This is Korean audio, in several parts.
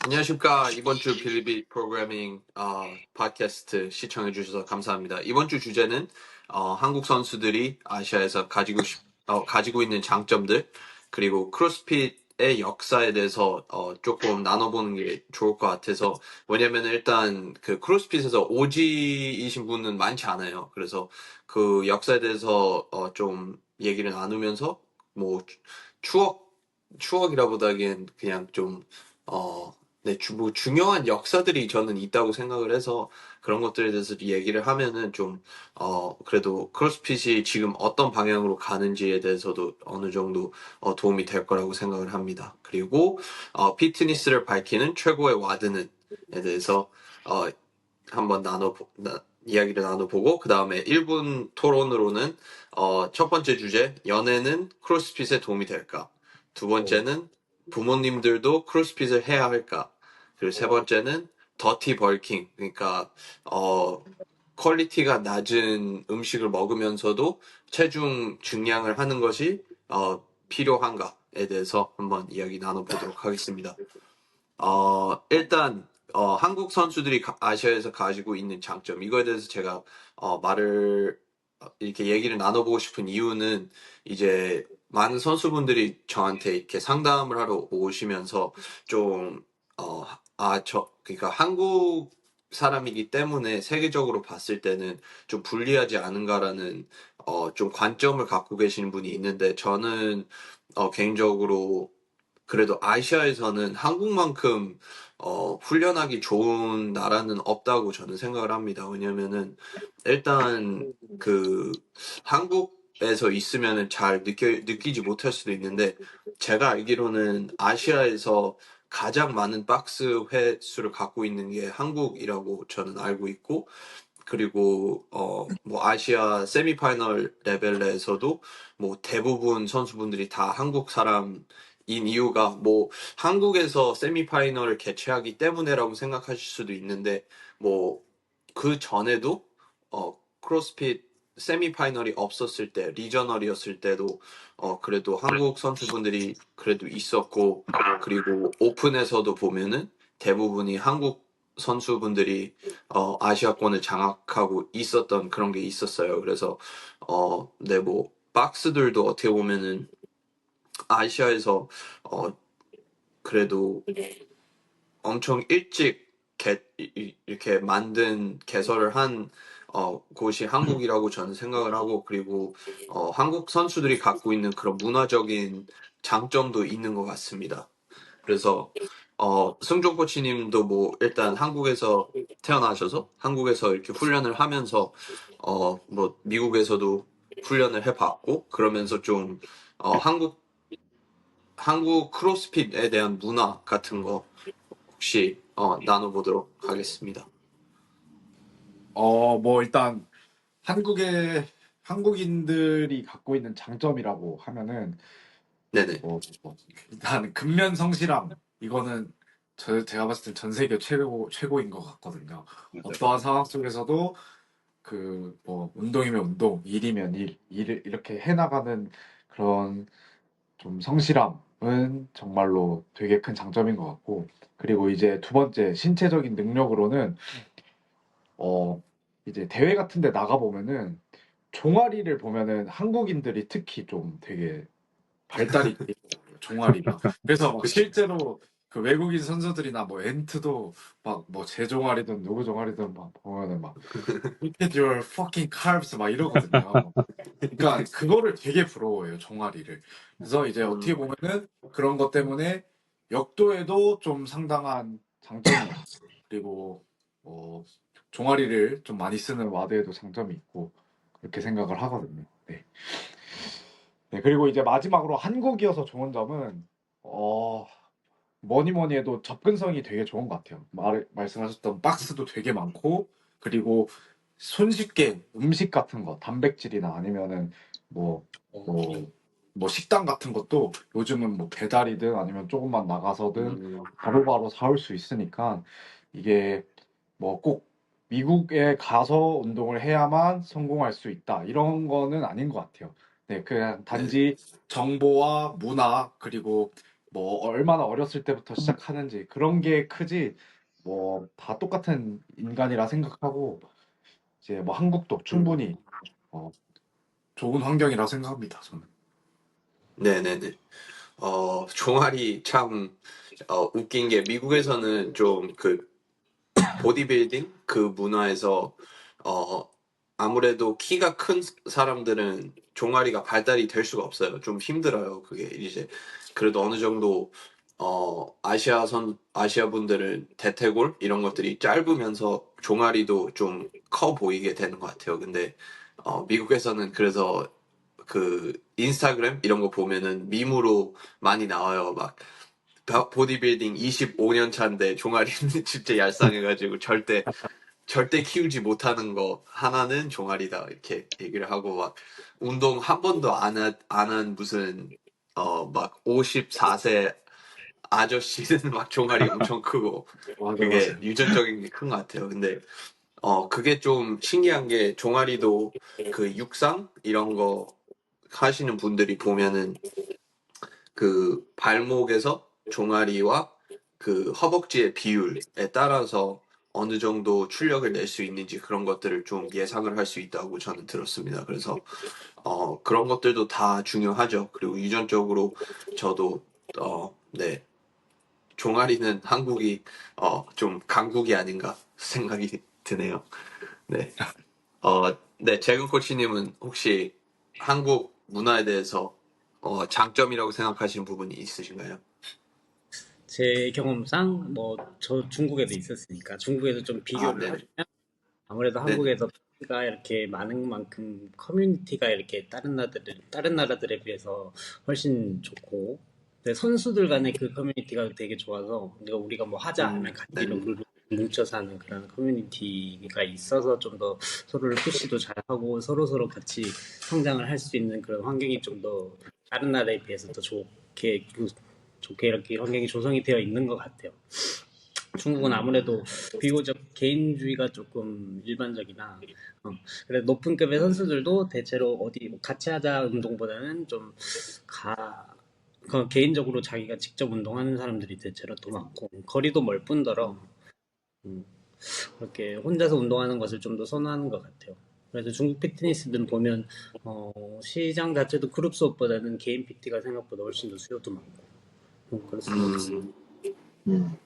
안녕하십니까. 이번 주 빌리빗 프로그래밍 팟캐스트 시청해 주셔서 감사합니다. 이번 주 주제는 한국 선수들이 아시아에서 가지고 있는 장점들 그리고 크로스핏의 역사에 대해서 조금 나눠보는 게 좋을 것 같아서, 왜냐면 일단 그 크로스핏에서 오지이신 분은 많지 않아요. 그래서 그 역사에 대해서 좀 얘기를 나누면서 뭐 추억이라보다기엔 그냥 좀 네, 뭐 중요한 역사들이 저는 있다고 생각을 해서 그런 것들에 대해서 얘기를 하면은 좀, 그래도 크로스핏이 지금 어떤 방향으로 가는지에 대해서도 어느 정도 도움이 될 거라고 생각을 합니다. 그리고, 피트니스를 밝히는 최고의 와드는에 대해서, 어, 한번 이야기를 나눠보고, 그 다음에 1분 토론으로는, 첫 번째 주제, 연애는 크로스핏에 도움이 될까? 두 번째는, 부모님들도 크로스핏을 해야 할까? 그리고 세 번째는 더티 벌킹. 그러니까 퀄리티가 낮은 음식을 먹으면서도 체중 증량을 하는 것이 필요한가에 대해서 한번 이야기 나눠보도록 하겠습니다. 일단 한국 선수들이 아시아에서 가지고 있는 장점, 이거에 대해서 제가 말을 이렇게 얘기를 나눠보고 싶은 이유는, 이제 많은 선수분들이 저한테 이렇게 상담을 하러 오시면서 좀 그러니까 한국 사람이기 때문에 세계적으로 봤을 때는 좀 불리하지 않은가라는 좀 관점을 갖고 계시는 분이 있는데, 저는 개인적으로 그래도 아시아에서는 한국만큼 훈련하기 좋은 나라는 없다고 저는 생각을 합니다. 왜냐면은 일단 그 한국에서 있으면은 잘 느끼지 못할 수도 있는데, 제가 알기로는 아시아에서 가장 많은 박스 횟수를 갖고 있는 게 한국이라고 저는 알고 있고, 그리고 뭐 아시아 세미파이널 레벨에서도 뭐 대부분 선수분들이 다 한국 사람인 이유가, 뭐 한국에서 세미파이널을 개최하기 때문에라고 생각하실 수도 있는데, 뭐 그 전에도 크로스핏 세미파이널이 없었을 때, 리저널이었을 때도 그래도 한국 선수분들이 그래도 있었고, 그리고 오픈에서도 보면은 대부분이 한국 선수분들이 아시아권을 장악하고 있었던 그런 게 있었어요. 그래서 네, 뭐 박스들도 어떻게 보면은 아시아에서 어, 그래도 엄청 일찍 이렇게 만든 개설을 한 곳이 한국이라고 저는 생각을 하고, 그리고 한국 선수들이 갖고 있는 그런 문화적인 장점도 있는 것 같습니다. 그래서 승종 코치님도 뭐 일단 한국에서 태어나셔서 한국에서 이렇게 훈련을 하면서 뭐 미국에서도 훈련을 해봤고, 그러면서 좀 한국 크로스핏에 대한 문화 같은 거 혹시 나눠보도록 하겠습니다. 뭐 일단 한국의 한국인들이 갖고 있는 장점이라고 하면은 네네. 일단 근면 성실함 이거는 제가 봤을 땐 전 세계 최고인 것 같거든요. 어떠한 상황 속에서도 그 뭐 운동이면 운동, 일이면 일을 이렇게 해나가는 그런 좀 성실함은 정말로 되게 큰 장점인 것 같고, 그리고 이제 두 번째 신체적인 능력으로는 이제 대회 같은 데 나가 보면은 종아리를 보면은 한국인들이 특히 좀 되게 발달이 돼 있더라고요, 종아리가. 그래서 막 그쵸. 실제로 그 외국인 선수들이나 뭐 엔트도 막 뭐 제 종아리든 누구 종아리든 막 보면은 막 Look at your fucking calves 막 이러거든요. 그러니까 그거를 되게 부러워해요, 종아리를. 그래서 이제 어떻게 보면은 그런 것 때문에 역도에도 좀 상당한 장점이 있고, 그리고 뭐 종아리를 좀 많이 쓰는 와드에도 장점이 있고, 그렇게 생각을 하거든요. 네. 네, 그리고 이제 마지막으로 한국이어서 좋은 점은 뭐니 뭐니 해도 접근성이 되게 좋은 것 같아요. 말씀하셨던 박스도 되게 많고, 그리고 손쉽게 음식 같은 거, 단백질이나 아니면은 뭐, 뭐 식당 같은 것도 요즘은 뭐 배달이든 아니면 조금만 나가서든 바로바로 사올 수 있으니까, 이게 뭐 꼭 미국에 가서 운동을 해야만 성공할 수 있다, 이런 거는 아닌 것 같아요. 네, 그냥 네. 단지 정보와 문화, 그리고 뭐 얼마나 어렸을 때부터 시작하는지 그런 게 크지 뭐 다 똑같은 인간이라 생각하고 이제 뭐 한국도 음, 충분히 좋은 환경이라 생각합니다. 저는. 네네네. 종아리 참, 웃긴 게 미국에서는 좀 그 보디빌딩 그 문화에서 어, 아무래도 키가 큰 사람들은 종아리가 발달이 될 수가 없어요. 좀 힘들어요. 그게 이제 그래도 어느 정도 아시아 분들은 대퇴골 이런 것들이 짧으면서 종아리도 좀 커 보이게 되는 것 같아요. 근데 미국에서는 그래서 그 인스타그램 이런 거 보면은 밈으로 많이 나와요. 막 보디빌딩 25년 차인데 종아리는 진짜 얄쌍해가지고 절대 키우지 못하는 거 하나는 종아리다 이렇게 얘기를 하고 막 운동 한 번도 안 한 무슨 막 54세 아저씨는 막 종아리 엄청 크고 맞아, 그게 맞아요. 유전적인 게 큰 것 같아요. 근데 그게 좀 신기한 게 종아리도 그 육상 이런 거 하시는 분들이 보면은 그 발목에서 종아리와 그 허벅지의 비율에 따라서 어느 정도 출력을 낼 수 있는지 그런 것들을 좀 예상을 할 수 있다고 저는 들었습니다. 그래서 그런 것들도 다 중요하죠. 그리고 유전적으로 저도 네, 종아리는 한국이 좀 강국이 아닌가 생각이 드네요. 네. 네, 재근 코치님은 혹시 한국 문화에 대해서 장점이라고 생각하시는 부분이 있으신가요? 제 경험상 뭐 저 중국에도 있었으니까 중국에서 좀 아, 비교를 네네. 하자면 아무래도 네네. 한국에서 가 이렇게 많은 만큼 커뮤니티가 이렇게 다른 나라들에 비해서 훨씬 좋고 근데 선수들 간의 그 커뮤니티가 되게 좋아서 우리가 뭐 하자 하면 같이 네네. 뭉쳐서 하는 그런 커뮤니티가 있어서 좀 더 서로를 푸시도 잘하고 서로 같이 성장을 할 수 있는 그런 환경이 좀 더 다른 나라에 비해서 더 좋게 이렇게 환경이 조성이 되어 있는 것 같아요. 중국은 음, 아무래도 비교적 개인주의가 조금 일반적이나 그래 높은 급의 선수들도 대체로 어디 뭐 같이 하자 운동보다는 좀 가, 개인적으로 자기가 직접 운동하는 사람들이 대체로 더 많고 거리도 멀 뿐더러 음, 그렇게 혼자서 운동하는 것을 좀 더 선호하는 것 같아요. 그래서 중국 피트니스들은 보면 시장 자체도 그룹 수업보다는 개인 PT가 생각보다 훨씬 더 수요도 많고 그렇습니다. 음, 음,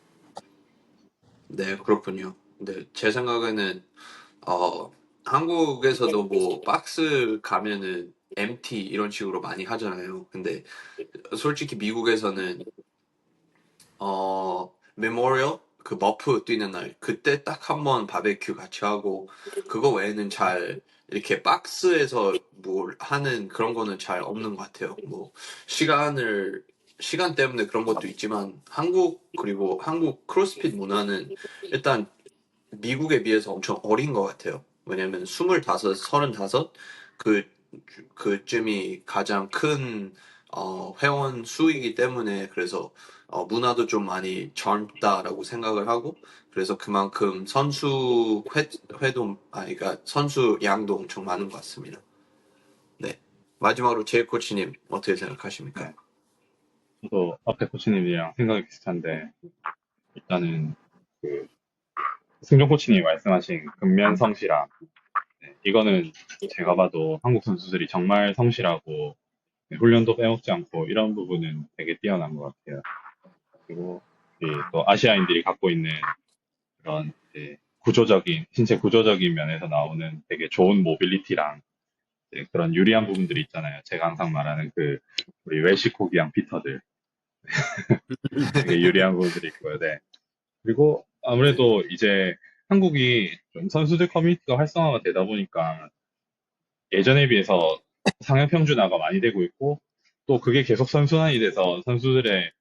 네, 그렇군요. 근데 제 생각에는, 어, 한국에서도 뭐, 박스 가면은 MT 이런 식으로 많이 하잖아요. 근데 솔직히 미국에서는, 메모리얼? 그 머프 뛰는 날, 그때 딱 한 번 바베큐 같이 하고, 그거 외에는 잘, 이렇게 박스에서 뭘 하는 그런 거는 잘 없는 것 같아요. 뭐, 시간 때문에 그런 것도 있지만, 그리고 한국 크로스핏 문화는 일단 미국에 비해서 엄청 어린 것 같아요. 왜냐면 25, 35, 그, 그쯤이 가장 큰, 회원 수이기 때문에 그래서, 문화도 좀 많이 젊다라고 생각을 하고, 그래서 그만큼 그러니까 선수 양도 엄청 많은 것 같습니다. 네. 마지막으로 제이 코치님, 어떻게 생각하십니까? 네. 저도 앞에 코치님이랑 생각이 비슷한데, 일단은, 그, 승종 코치님이 말씀하신 근면 성실함. 네, 이거는 제가 봐도 한국 선수들이 정말 성실하고, 네, 훈련도 빼먹지 않고, 이런 부분은 되게 뛰어난 것 같아요. 그리고, 또 아시아인들이 갖고 있는 그런, 신체 구조적인 면에서 나오는 되게 좋은 모빌리티랑, 그런 유리한 부분들이 있잖아요. 제가 항상 말하는 우리 웰시코기양 피터들. 되게 유리한 부분들이 있고요. 네. 그리고 네. 아무래도 이제 한국이 좀 선수들 커뮤니티가 활성화가 되다 보니까 예전에 비해서 상향 평준화가 많이 되고 있고 또 그게 계속 선순환이 돼서 선수들의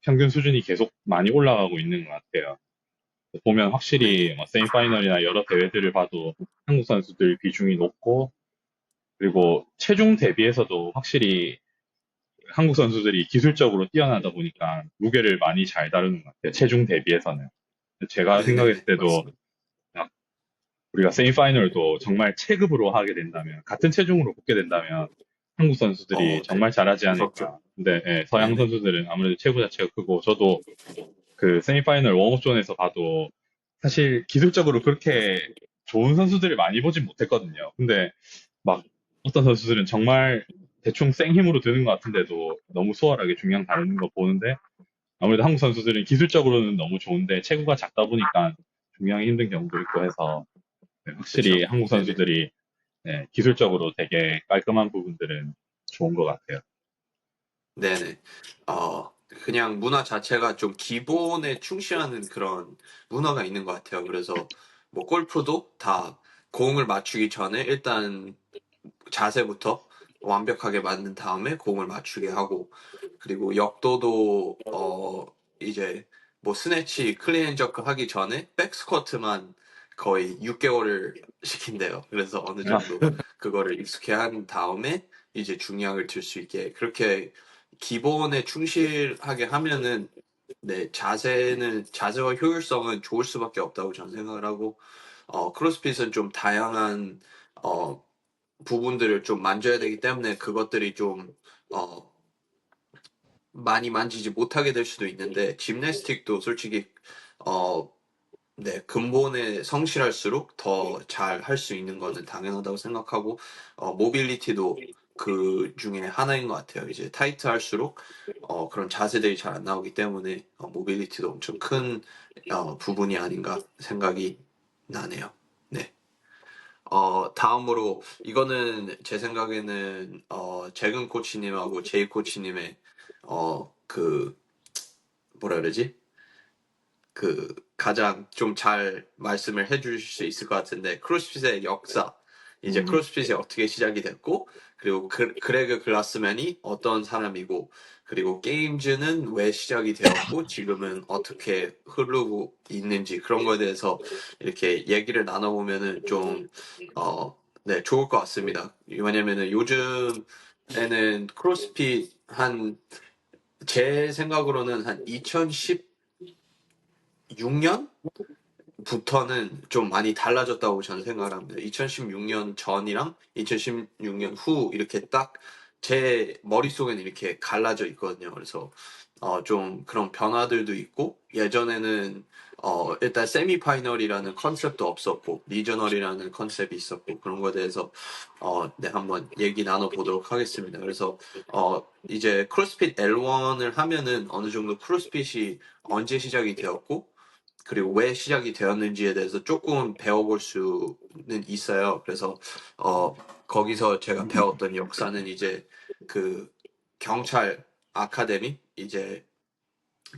평균 수준이 계속 많이 올라가고 있는 것 같아요. 보면 네네. 확실히 뭐 세미파이널이나 여러 대회들을 봐도 한국 선수들 비중이 높고 그리고 체중 대비해서도 확실히 한국 선수들이 기술적으로 뛰어나다 보니까 무게를 많이 잘 다루는 것 같아요. 체중 대비해서는. 제가 생각했을 네네네. 때도 맞습니다. 우리가 세미파이널도 정말 체급으로 하게 된다면, 같은 체중으로 붙게 된다면, 한국 선수들이 정말 잘하지 무섭죠. 않을까. 근데 예, 서양 네네. 선수들은 아무래도 체구 자체가 크고 저도 그 세미파이널 웜업존에서 봐도 사실 기술적으로 그렇게 좋은 선수들을 많이 보진 못했거든요. 근데 막 어떤 선수들은 정말 대충 생 힘으로 드는 것 같은데도 너무 수월하게 중량 다루는 거 보는데 아무래도 한국 선수들은 기술적으로는 너무 좋은데 체구가 작다 보니까 중량이 힘든 경우도 있고 해서 네, 그쵸. 확실히 한국 네네. 선수들이 네, 기술적으로 되게 깔끔한 부분들은 좋은 것 같아요. 네네. 그냥 문화 자체가 좀 기본에 충실하는 그런 문화가 있는 것 같아요. 그래서 뭐 골프도 다 공을 맞추기 전에 일단 자세부터 완벽하게 만든 다음에 공을 맞추게 하고, 그리고 역도도 이제 뭐 스네치 클린 앤 저크 하기 전에 백스쿼트만 거의 6개월을 시킨대요. 그래서 어느 아, 정도 그거를 익숙해 한 다음에 이제 중량을 들 수 있게 그렇게 기본에 충실하게 하면은, 네, 자세와 효율성은 좋을 수밖에 없다고 저는 생각을 하고, 크로스핏은 좀 다양한 어 부분들을 좀 만져야 되기 때문에 그것들이 좀 어, 많이 만지지 못하게 될 수도 있는데, 짐내스틱도 솔직히 어, 네, 근본에 성실할수록 더 잘 할 수 있는 거는 당연하다고 생각하고, 모빌리티도 그 중에 하나인 것 같아요. 이제 타이트 할수록 그런 자세들이 잘 안 나오기 때문에 모빌리티도 엄청 큰 부분이 아닌가 생각이 나네요. 네. 다음으로 이거는 제 생각에는 재근 코치님하고 제이 코치님의 그 뭐라 그러지? 그 가장 좀 잘 말씀을 해주실 수 있을 것 같은데, 크로스핏의 역사, 이제 크로스핏이 어떻게 시작이 됐고, 그리고 그레그 글라스맨이 어떤 사람이고, 그리고 게임즈는 왜 시작이 되었고 지금은 어떻게 흐르고 있는지, 그런 거에 대해서 이렇게 얘기를 나눠보면은 좀 네, 좋을 것 같습니다. 왜냐면은 요즘에는 크로스핏 제 생각으로는 한 2016년 부터는 좀 많이 달라졌다고 저는 생각을 합니다. 2016년 전이랑 2016년 후 이렇게 딱 제 머릿속에는 이렇게 갈라져 있거든요. 그래서 좀 그런 변화들도 있고, 예전에는 일단 세미파이널이라는 컨셉도 없었고 리저널이라는 컨셉이 있었고, 그런 거에 대해서 네, 한번 얘기 나눠보도록 하겠습니다. 그래서 이제 크로스핏 L1을 하면은 어느 정도 크로스핏이 언제 시작이 되었고, 그리고 왜 시작이 되었는지에 대해서 조금 배워볼 수는 있어요. 그래서 거기서 제가 배웠던 역사는 이제 그 경찰 아카데미, 이제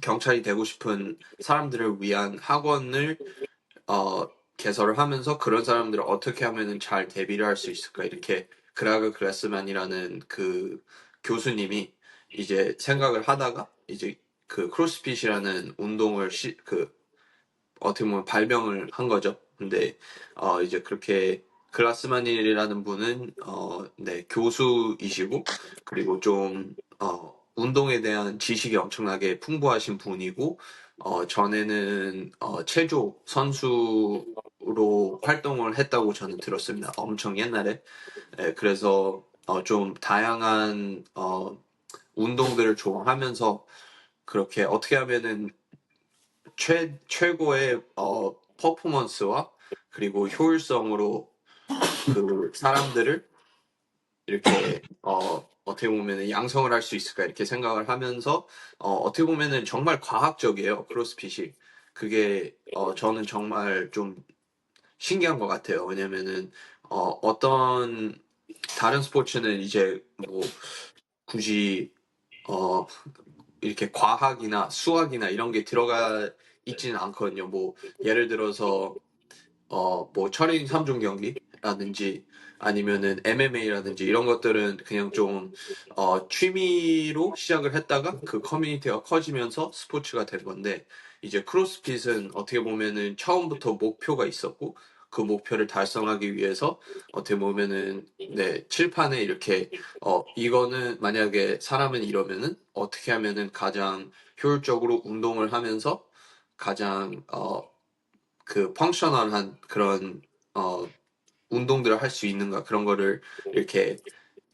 경찰이 되고 싶은 사람들을 위한 학원을 어, 개설을 하면서 그런 사람들을 어떻게 하면은 잘 대비를 할 수 있을까, 이렇게 그라그 글래스만이라는 그 교수님이 이제 생각을 하다가 이제 그 크로스핏이라는 운동을 어떻게 보면 발명을 한 거죠. 근데 이제 그렇게 글라스만이라는 분은 네, 교수이시고, 그리고 좀 운동에 대한 지식이 엄청나게 풍부하신 분이고, 전에는 체조 선수로 활동을 했다고 저는 들었습니다. 엄청 옛날에. 네, 그래서 좀 다양한 운동들을 좋아하면서 그렇게 어떻게 하면은 최고의 퍼포먼스와 그리고 효율성으로 그 사람들을 이렇게 어떻게 보면은 양성을 할 수 있을까, 이렇게 생각을 하면서 어떻게 보면은 정말 과학적이에요, 크로스핏이. 그게 저는 정말 좀 신기한 것 같아요. 왜냐면은 어떤 다른 스포츠는 이제 뭐 굳이 어 이렇게 과학이나 수학이나 이런 게 들어가 있지는 않거든요. 뭐 예를 들어서 뭐 철인 3종 경기라든지 아니면은 MMA라든지 이런 것들은 그냥 좀 취미로 시작을 했다가 그 커뮤니티가 커지면서 스포츠가 된 건데, 이제 크로스핏은 어떻게 보면은 처음부터 목표가 있었고, 그 목표를 달성하기 위해서 어떻게 보면은 네, 칠판에 이렇게 이거는 만약에 사람은 이러면은 어떻게 하면은 가장 효율적으로 운동을 하면서 가장 그 펑셔널한 그런 어 운동들을 할 수 있는가, 그런 거를 이렇게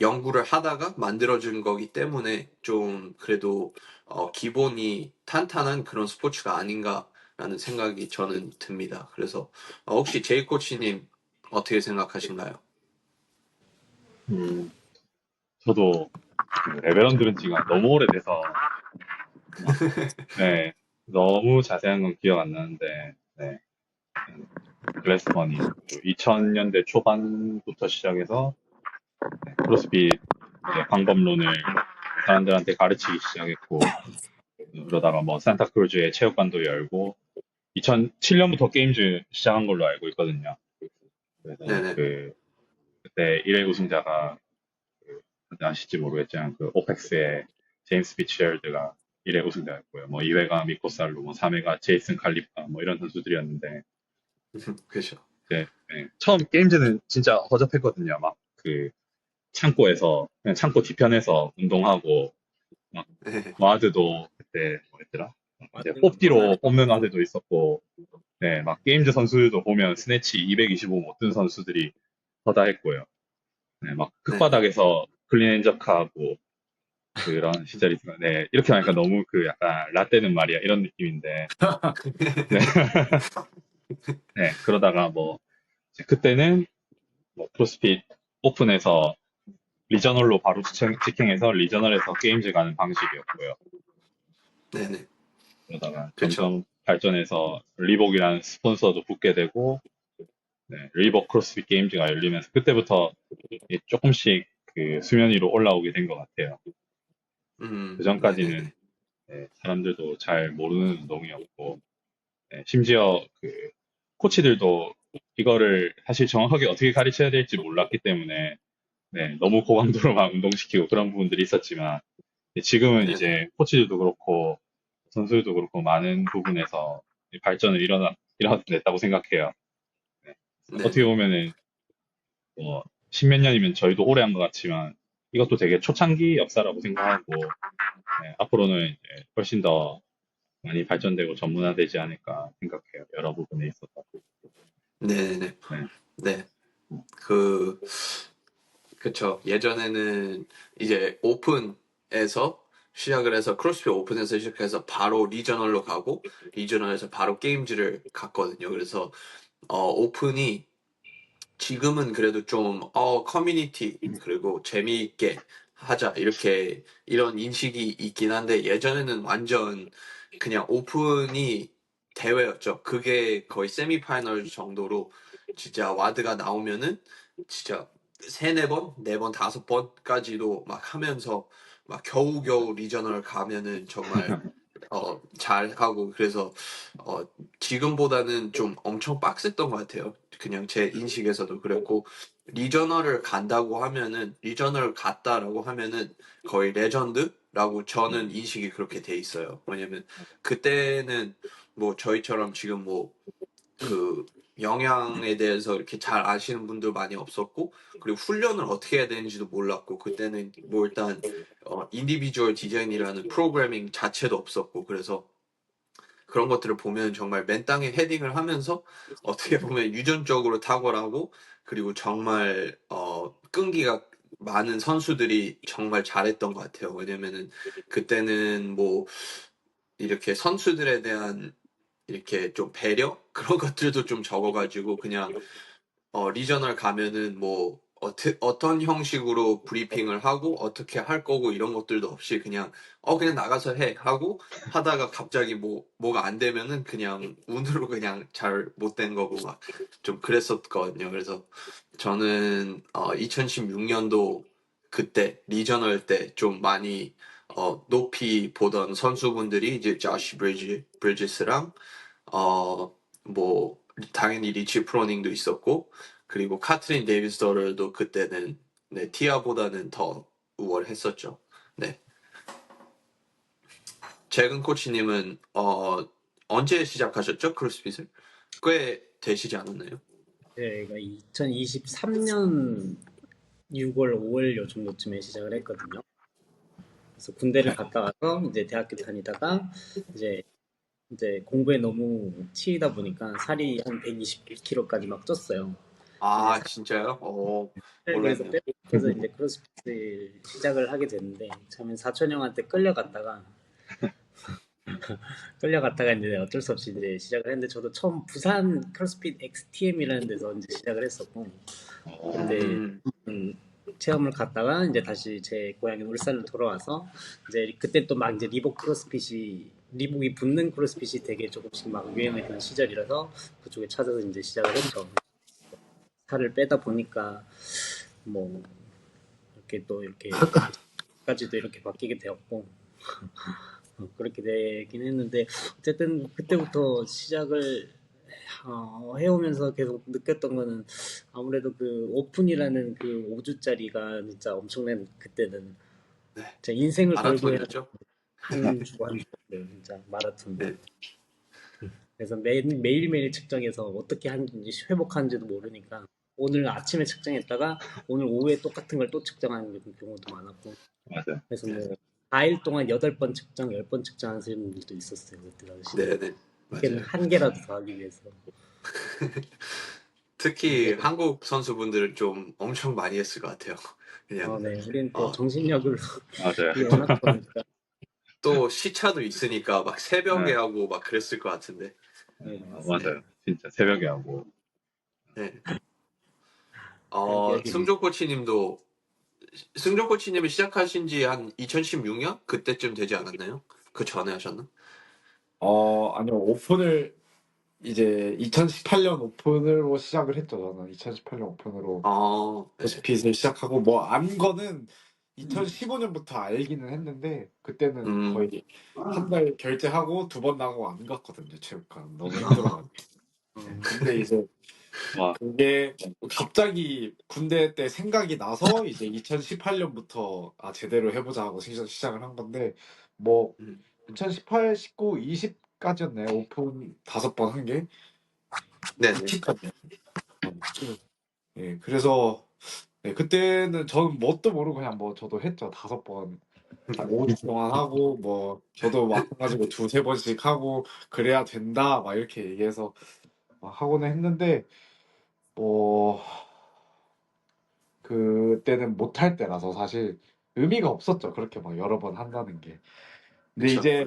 연구를 하다가 만들어진 거기 때문에 좀 그래도 기본이 탄탄한 그런 스포츠가 아닌가라는 생각이 저는 듭니다. 그래서 혹시 제이 코치님 어떻게 생각하신가요? 저도 그 레벨런 들은 지가 너무 오래돼서 막, 네, 너무 자세한 건 기억 안 나는데, 네, 글래스번이 2000년대 초반부터 시작해서 크로스핏 이제 방법론을 사람들한테 가르치기 시작했고, 그러다가 뭐 산타크루즈에 체육관도 열고, 2007년부터 게임즈 시작한 걸로 알고 있거든요. 그래서 네네. 그때 1회 우승자가 다들 아실지 모르겠지만 그 오펙스의 제임스 피츠제럴드가 1회 우승자였고요. 뭐 2회가 미코 살로, 뭐 3회가 제이슨 칼리파 뭐 이런 선수들이었는데 그렇죠. 이제 네, 처음 게임즈는 진짜 허접했거든요. 막 그 창고에서 그냥 창고 뒤편에서 운동하고 막 네. 와드도 그때 뭐였더라? 이제 완전 뽑기로 뽑는 와드도 있었고 네, 막 게임즈 선수들도 보면 스네치 225 못 든 선수들이 허다 했고요. 네, 막 네네. 흙바닥에서 클린 앤 저크하고 그런 시절이 있어요. 네, 이렇게 하니까 너무 그 약간 라떼는 말이야 이런 느낌인데, 네, 네, 그러다가 뭐 이제 그때는 뭐 크로스핏 오픈에서 리저널로 바로 직행해서 리저널에서 게임즈 가는 방식이었고요. 네네. 그러다가 그렇죠. 점점 발전해서 리복이라는 스폰서도 붙게 되고, 네, 리복 크로스핏 게임즈가 열리면서 그때부터 이게 조금씩 그 수면 위로 올라오게 된 것 같아요. 그 전까지는 네네네. 네, 사람들도 잘 모르는 운동이었고, 네, 심지어 그 코치들도 이거를 사실 정확하게 어떻게 가르쳐야 될지 몰랐기 때문에 네, 너무 고강도로만 운동시키고 그런 부분들이 있었지만 지금은 네네. 이제 코치들도 그렇고 선수들도 그렇고 많은 부분에서 발전을 일어났다고 생각해요. 네. 어떻게 네네. 보면은 뭐 십몇 년이면 저희도 오래 한 것 같지만 이것도 되게 초창기 역사라고 생각하고 네, 앞으로는 이제 훨씬 더 많이 발전되고 전문화되지 않을까 생각해요. 여러 부분에 있어서. 네네네. 네. 네. 그 그쵸. 예전에는 이제 오픈에서 시작을 해서 크로스핏 오픈에서 시작해서 바로 리저널로 가고 리저널에서 바로 게임즈를 갔거든요. 그래서 오픈이 지금은 그래도 좀 커뮤니티 그리고 재미있게 하자 이렇게 이런 인식이 있긴 한데 예전에는 완전 그냥 오픈이 대회였죠. 그게 거의 세미파이널 정도로 진짜 와드가 나오면은 진짜 세네 번, 네 번, 다섯 번까지도 막 하면서 막 겨우겨우 리저널 가면은 정말 잘하고 그래서 어, 지금보다는 좀 엄청 빡셌던 것 같아요. 그냥 제 인식에서도 그랬고 리저널을 간다고 하면은 리저널 갔다라고 하면은 거의 레전드라고 저는 인식이 그렇게 돼 있어요. 왜냐면 그때는 뭐 저희처럼 지금 뭐 그 영양에 대해서 이렇게 잘 아시는 분들 많이 없었고 그리고 훈련을 어떻게 해야 되는지도 몰랐고 그때는 뭐 일단 인디비주얼 디자인이라는 프로그래밍 자체도 없었고 그래서 그런 것들을 보면 정말 맨 땅에 헤딩을 하면서 어떻게 보면 유전적으로 탁월하고 그리고 정말 끈기가 많은 선수들이 정말 잘했던 것 같아요. 왜냐면은 그때는 뭐 이렇게 선수들에 대한 이렇게 좀 배려 그런 것들도 좀 적어가지고 그냥 리저널 가면은 뭐 어떤 형식으로 브리핑을 하고 어떻게 할 거고 이런 것들도 없이 그냥 그냥 나가서 해 하고 하다가 갑자기 뭐가 안 되면은 그냥 운으로 그냥 잘 못 된 거고 막 좀 그랬었거든요. 그래서 저는 2016년도 그때 리저널 때 좀 많이 높이 보던 선수분들이 이제 자시 브리지스랑 뭐 당연히 리치 프로닝도 있었고 그리고 카트린 데이비스 더럴도 그때는 네, 티아보다는 더 우월했었죠. 네. 재근 코치님은 언제 시작하셨죠? 크로스핏을? 꽤 되시지 않았나요? 제가 2023년 6월, 5월 요 정도쯤에 시작을 했거든요. 그래서 군대를 갔다 와서 이제 대학교 다니다가 이제 공부에 너무 치이다 보니까 살이 한 120kg까지 막 쪘어요. 아, 진짜요? 그래서 몰랐네요. 그래서 이제 크로스핏을 시작을 하게 됐는데 처음엔 사촌 형한테 끌려갔다가 이제 어쩔 수 없이 이제 시작을 했는데 저도 처음 부산 크로스핏 XTM이라는 데서 이제 시작을 했었고 근데 음, 체험을 갔다가 이제 다시 제 고향인 울산으로 돌아와서 이제 그때 또 막 이제 리복이 붙는 크로스핏이 되게 조금씩 막 유행했던 시절이라서 그쪽에 찾아서 이제 시작을 했죠. 살을 빼다 보니까 뭐 이렇게 또 이렇게까지도 이렇게 바뀌게 되었고 그렇게 되긴 했는데 어쨌든 그때부터 시작을 해오면서 계속 느꼈던 거는 아무래도 그 오픈이라는 그 5주짜리가 진짜 엄청난 그때는 네. 제 인생을 걸고 해야 마라톤이었죠? 한 주였어요 진짜 마라톤. 네. 그래서 매일매일 측정해서 어떻게 하는지 회복하는지도 모르니까 오늘 아침에 측정했다가 오늘 오후에 똑같은 걸 또 측정하는 경우도 많았고 맞아요. 그래서 뭐 4일 동안 8번 측정, 10번 측정하는 선생님들도 있었어요 그때 당시. 네네. 그때는 맞아요. 한 개라도 더 하기 위해서. 특히 한국 선수분들은 좀 엄청 많이 했을 것 같아요. 그냥, 네, 우리는 또 어, 정신력을 맞아요. 워낙 좋으니까. 또 시차도 있으니까 막 새벽에 네, 하고 막 그랬을 것 같은데. 네, 맞습니다. 맞아요. 진짜 새벽에 하고. 네. 그런 기억이. 승종 코치님이 시작하신 지 한 2016년? 그때쯤 되지 않았나요? 그 전에 하셨나? 아니요. 오픈을 이제 2018년 오픈으로 시작을 했죠. 저는 2018년 오픈으로 네. 크로스핏을 시작하고 뭐 안 거는 2015년부터 알기는 했는데 그때는 음, 거의 한 달 결제하고 2번 나가고 안 갔거든요. 체육관 너무 힘들어가지고. 근데 이제 와, 그게 갑자기 군대 때 생각이 나서 이제 2018년부터 제대로 해보자 하고 시작을 한 건데 뭐 음, 2018, 19, 20까지였나요? 오픈 5번 한 게? 네네. 20까지. 예, 그래서 네, 그때는 저는 뭣도 모르고 그냥 뭐 저도 했죠. 5번. 5주 동안 하고 뭐 저도 마찬가지고 2, 3번씩 하고 그래야 된다 막 이렇게 얘기해서 막 하고는 했는데 뭐 그때는 못할 때라서 사실 의미가 없었죠. 그렇게 막 여러 번 한다는 게. 근데 그쵸. 이제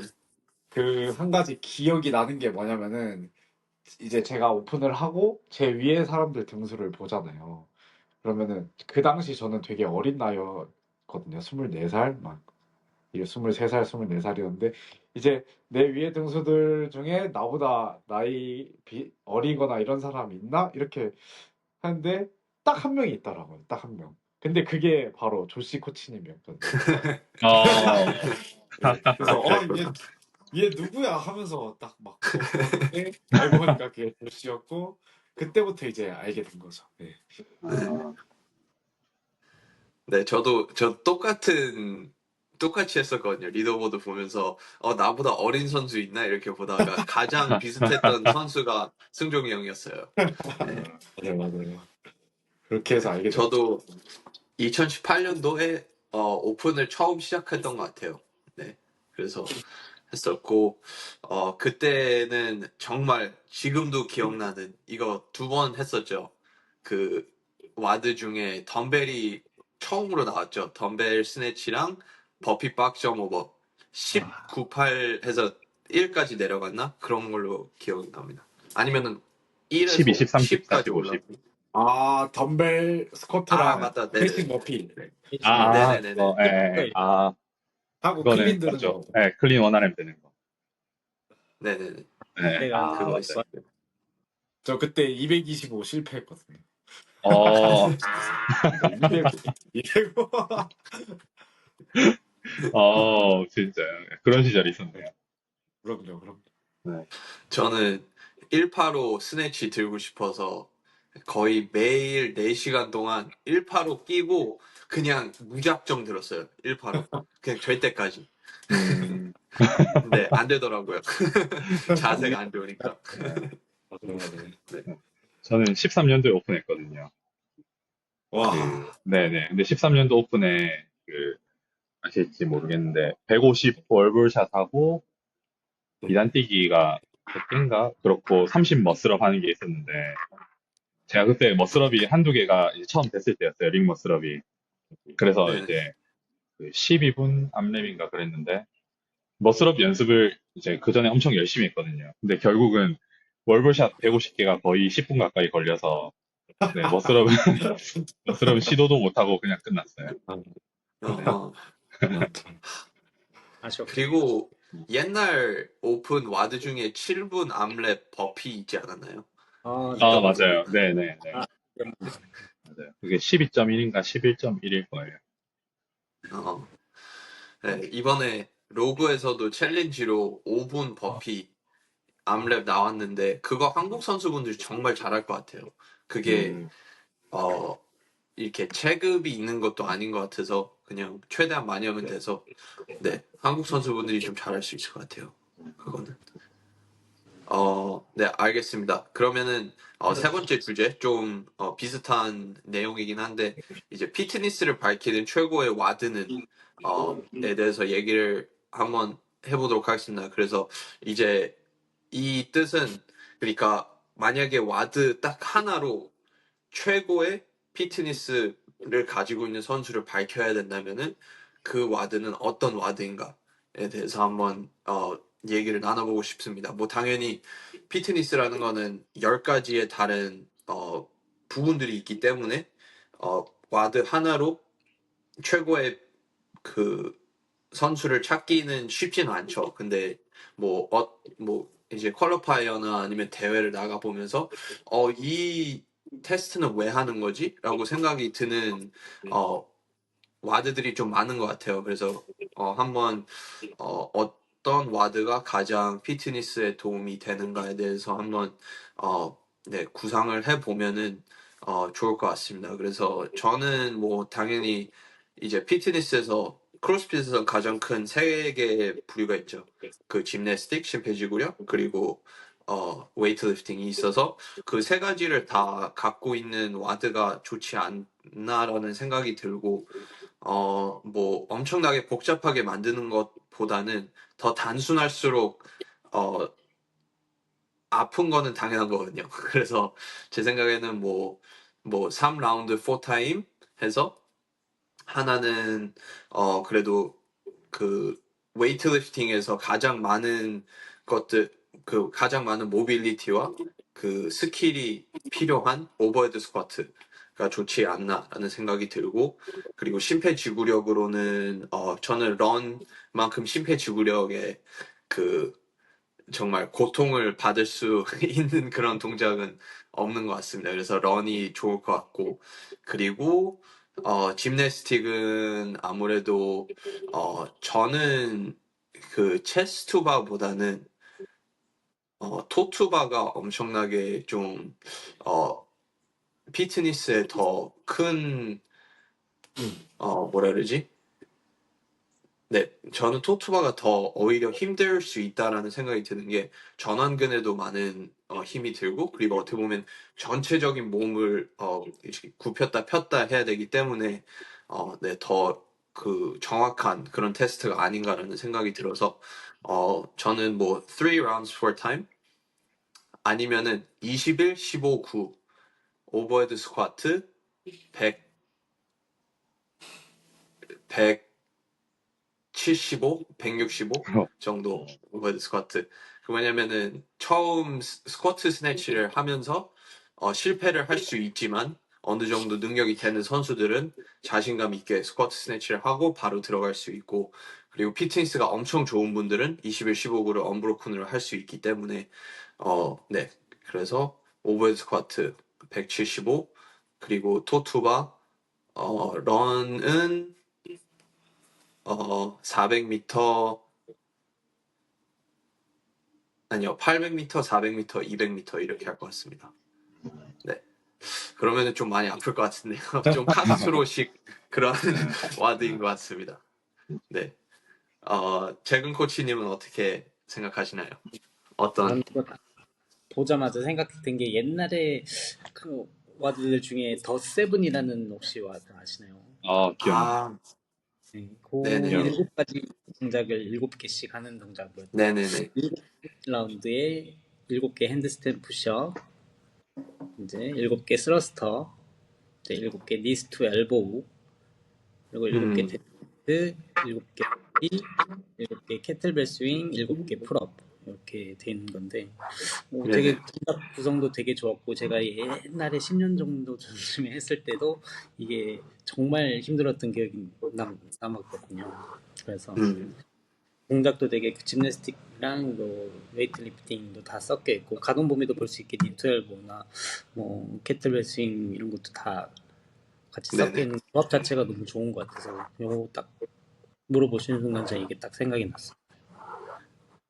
그 한 가지 기억이 나는 게 뭐냐면은 이제 제가 오픈을 하고 제 위에 사람들 등수를 보잖아요. 그러면은 그 당시 저는 되게 어린 나이였거든요. 24살 막 이게 23살, 24살이었는데 이제 내 위에 등수들 중에 나보다 나이 어리거나 이런 사람이 있나? 이렇게 하는데 딱 한 명이 있더라고요. 딱 한 명. 근데 그게 바로 조시 코치님이었거든요. 어, 네. 그래서 얘 누구야 하면서 딱 막 봤는데 알고 보니까 그게 조시였고 그때부터 이제 알게 된 거죠. 네. 아, 네, 저 똑같이 했었거든요. 리더보드 보면서, 나보다 어린 선수 있나? 이렇게 보다가 가장 비슷했던 선수가 승종이 형이었어요. 네. 맞아요, 맞아요. 그렇게 해서 알게 됐죠. 저도 2018년도에 오픈을 처음 시작했던 것 같아요. 네. 그래서 했었고, 그때는 정말 지금도 기억나는 이거 2번 했었죠. 그 와드 중에 덤벨이 처음으로 나왔죠. 덤벨 스네치랑 버피 박스 오버 19, 8 해서 1까지 내려갔나? 그런 걸로 기억이 납니다. 아니면은 12, 1에서 13, 14, 10까지 15, 올라. 10. 덤벨 스쿼트랑 맞다. 패싱 네네. 머피 네네네네. 하고 그거는 클린 드는 맞죠. 거. 네, 클린 원RM 되는 거. 네네네. 네, 내가 그거 맞아요. 있었고. 저 그때 225 실패했거든요. 어, 205. 진짜. 그런 시절이 있었네요. 그럼요. 네. 저는 185 스네치 들고 싶어서 거의 매일 4시간 동안 185 끼고 그냥 무작정 들었어요. 185. 그냥 될 때까지. 음, 근데 안 되더라고요. 자세가 안 좋으니까. 맞아요. 네. 저는 13년도에 오픈했거든요. 와, 네네. 근데 13년도 오픈에, 아실지 모르겠는데, 150 월블샷 하고, 네. 2단 뛰기가 100개인가? 그렇고, 30 머슬업 하는 게 있었는데, 제가 그때 머슬업이 한두 개가 이제 처음 됐을 때였어요. 링 머슬업이. 그래서 네네. 이제 그 12분 암랩인가 그랬는데 머슬업 연습을 이제 그 전에 엄청 열심히 했거든요. 근데 결국은 월볼샷 150개가 거의 10분 가까이 걸려서 네, 머슬업은 머슬업은 시도도 못하고 그냥 끝났어요. 네. 어, 아쉬웠겠네요. 그리고 옛날 오픈 와드 중에 7분 암랩 버피 있지 않았나요? 아, 네. 아, 있던 걸로 맞아요. 기억나요. 네네네. 아, 그럼 맞아요. 그게 12.1인가 11.1일 거예요. 어, 네, 이번에 로그에서도 챌린지로 5분 버피 암랩 나왔는데 그거 한국 선수분들이 정말 잘할 것 같아요. 그게 음, 어, 이렇게 체급이 있는 것도 아닌 것 같아서 그냥 최대한 많이 하면 돼서 네, 한국 선수분들이 좀 잘할 수 있을 것 같아요. 그거는. 네, 알겠습니다. 그러면은 세 번째 주제 좀 비슷한 내용이긴 한데 이제 피트니스를 밝히는 최고의 와드는 에 대해서 얘기를 한번 해보도록 하겠습니다. 그래서 이제 이 뜻은 그러니까 만약에 와드 딱 하나로 최고의 피트니스를 가지고 있는 선수를 밝혀야 된다면은 그 와드는 어떤 와드인가에 대해서 한번 얘기를 나눠보고 싶습니다. 뭐 당연히 피트니스라는 거는 10가지의 다른 부분들이 있기 때문에 와드 하나로 최고의 그 선수를 찾기는 쉽지는 않죠. 근데 뭐 이제 퀄리파이어나 아니면 대회를 나가 보면서 이 테스트는 왜 하는 거지? 라고 생각이 드는 어, 와드들이 좀 많은 것 같아요. 그래서 한번 어떤 와드가 가장 피트니스에 도움이 되는가에 대해서 한번 네, 구상을 해 보면은 좋을 것 같습니다. 그래서 저는 뭐 당연히 이제 피트니스에서 크로스핏에서 가장 큰 세 개의 부류가 있죠. 그 짐내스틱, 심폐지구력, 그리고 웨이트리프팅이 있어서 그 세 가지를 다 갖고 있는 와드가 좋지 않나라는 생각이 들고 뭐 엄청나게 복잡하게 만드는 것보다는 더 단순할수록 어, 아픈 거는 당연한 거거든요. 그래서 제 생각에는 뭐 3라운드 4타임 해서 하나는 그래도 그 웨이트리프팅에서 가장 많은 것들 그 가장 많은 모빌리티와 그 스킬이 필요한 오버헤드 스쿼트가 좋지 않나라는 생각이 들고 그리고 심폐지구력으로는 저는 런만큼 심폐지구력에 그 정말 고통을 받을 수 있는 그런 동작은 없는 것 같습니다. 그래서 런이 좋을 것 같고 그리고 짐내스틱은 아무래도 저는 그 체스투바보다는 토투바가 엄청나게 좀 피트니스에 더 큰 뭐라 그러지? 네, 저는 토투바가 더 오히려 힘들 수 있다라는 생각이 드는 게 전완근에도 많은 힘이 들고 그리고 어떻게 보면 전체적인 몸을 이렇게 굽혔다 폈다 해야 되기 때문에 네, 더 그 정확한 그런 테스트가 아닌가라는 생각이 들어서 저는 뭐 3 rounds for time 아니면은 21, 15, 9 오버헤드 스쿼트 100, 175, 165 정도 오버헤드 스쿼트. 그 왜냐면은 처음 스쿼트 스네치를 하면서 실패를 할 수 있지만 어느 정도 능력이 되는 선수들은 자신감 있게 스쿼트 스네치를 하고 바로 들어갈 수 있고 그리고 피트니스가 엄청 좋은 분들은 21, 15구를 언브로큰으로 할 수 있기 때문에 네. 그래서 오버헤드 스쿼트 175 그리고 토투바 런은 400m 아니요 800m, 400m, 200m 이렇게 할 것 같습니다. 네. 그러면은 좀 많이 아플 것 같은데요. 좀 카스트로식 그런 와드인 것 같습니다. 네. 재근 코치님은 어떻게 생각하시나요? 어떤 전 그거 다 보자마자 생각했던 게 옛날에 그 와드들 중에 더 세븐이라는 혹시 와드 아시나요? 기억나요. 아 네, 그 네네네 일곱 가지 동작을 7개씩 하는 동작이거든요. 네네네 7라운드에 7개 핸드스탠 푸시업, 이제 7개 스러스터, 이제 7개 니스 투 엘보우, 그리고 7개 음, 데드, 7개 7개 케틀벨 스윙, 7개 풀업 이렇게 돼 있는 건데 되게 네네. 동작 구성도 되게 좋았고 제가 옛날에 10년 정도 전쯤에 했을 때도 이게 정말 힘들었던 기억이 남았거든요. 그래서 음, 동작도 되게 그 짐내스틱이랑 뭐 웨이트리프팅도 다 섞여 있고 가동 범위도 볼 수 있게 니트엘보나 뭐 캐틀벨 스윙 이런 것도 다 같이 섞여 네네. 있는 조합 자체가 너무 좋은 것 같아서 요거 딱 물어보시는 순간 제가 이게 딱 생각이 났어요.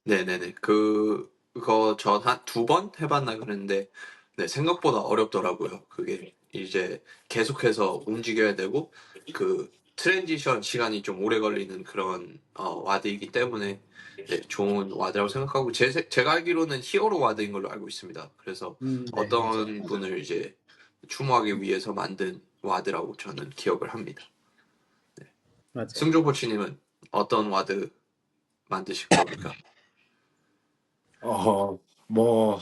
네네네. 그거 전 한 2번 해봤나 그랬는데, 네, 생각보다 어렵더라고요. 그게 이제 계속해서 움직여야 되고, 그 트랜지션 시간이 좀 오래 걸리는 그런 와드이기 때문에, 네, 좋은 와드라고 생각하고, 제가 알기로는 히어로 와드인 걸로 알고 있습니다. 그래서 네, 맞아요. 어떤 분을 이제 추모하기 위해서 만든 와드라고 저는 기억을 합니다. 맞아요. 승조 코치님은 어떤 와드 만드실 겁니까? 뭐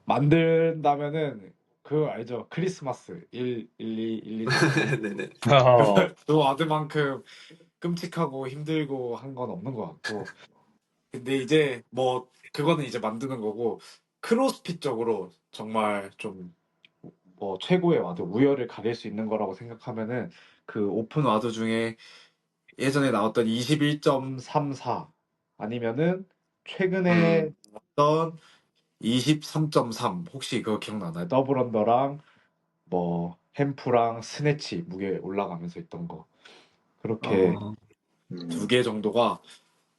만든다면은 그 알죠? 크리스마스 1, 1, 2, 1, 2, 3, 4. 네네. 그 와드만큼 끔찍하고 힘들고 한 건 없는 것 같고. 근데 이제 뭐 그거는 이제 만드는 거고 크로스핏적으로 정말 좀 뭐 최고의 와드 우열을 가릴 수 있는 거라고 생각하면은 그 오픈 와드 중에 예전에 나왔던 21.34 아니면은 최근에 음, 나왔던 23.3 혹시 그거 기억나나요? 더블 언더랑 뭐 햄프랑 스네치 무게 올라가면서 있던 거 그렇게 어, 두 개 정도가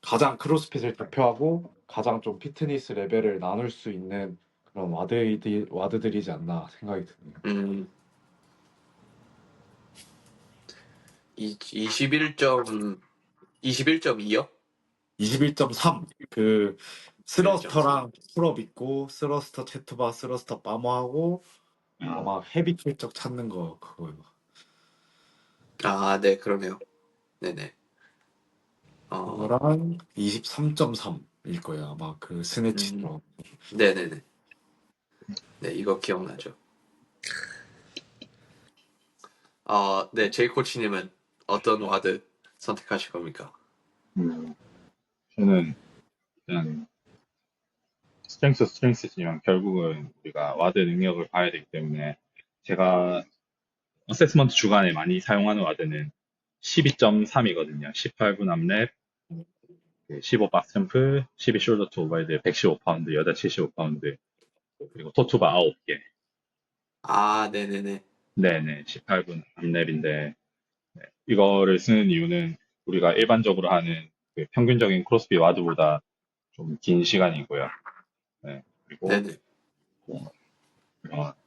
가장 크로스핏을 대표하고 가장 좀 피트니스 레벨을 나눌 수 있는 그런 와드들이지 않나 생각이 드네요. 음, 21점, 21.2요? 21.3 그 21.3. 스러스터랑 풀업 있고 스러스터 체투바 스러스터 빠머하고 아마 헤비 출적 찾는 거 그거요. 아, 네, 그러네요. 네네. 어, 그거랑 23.3일 거예요. 아마 그 음, 스네치로. 네네네. 네, 이거 기억나죠. 네, 제이 코치님은 어떤 와드 선택하실 겁니까? 저는 일단 스트렝스지만 결국은 우리가 와드 능력을 봐야 되기 때문에 제가 어세스먼트 주간에 많이 사용하는 와드는 12.3이거든요. 18분 암랩, 15 박스점프, 12 숄더 투 오버헤드, 115파운드, 여자 75파운드, 그리고 토투바 9개. 아, 네네네. 네네, 18분 암랩인데 이거를 쓰는 이유는 우리가 일반적으로 하는 그 평균적인 크로스핏 와드보다 좀 긴 시간이고요. 네, 그리고 네네.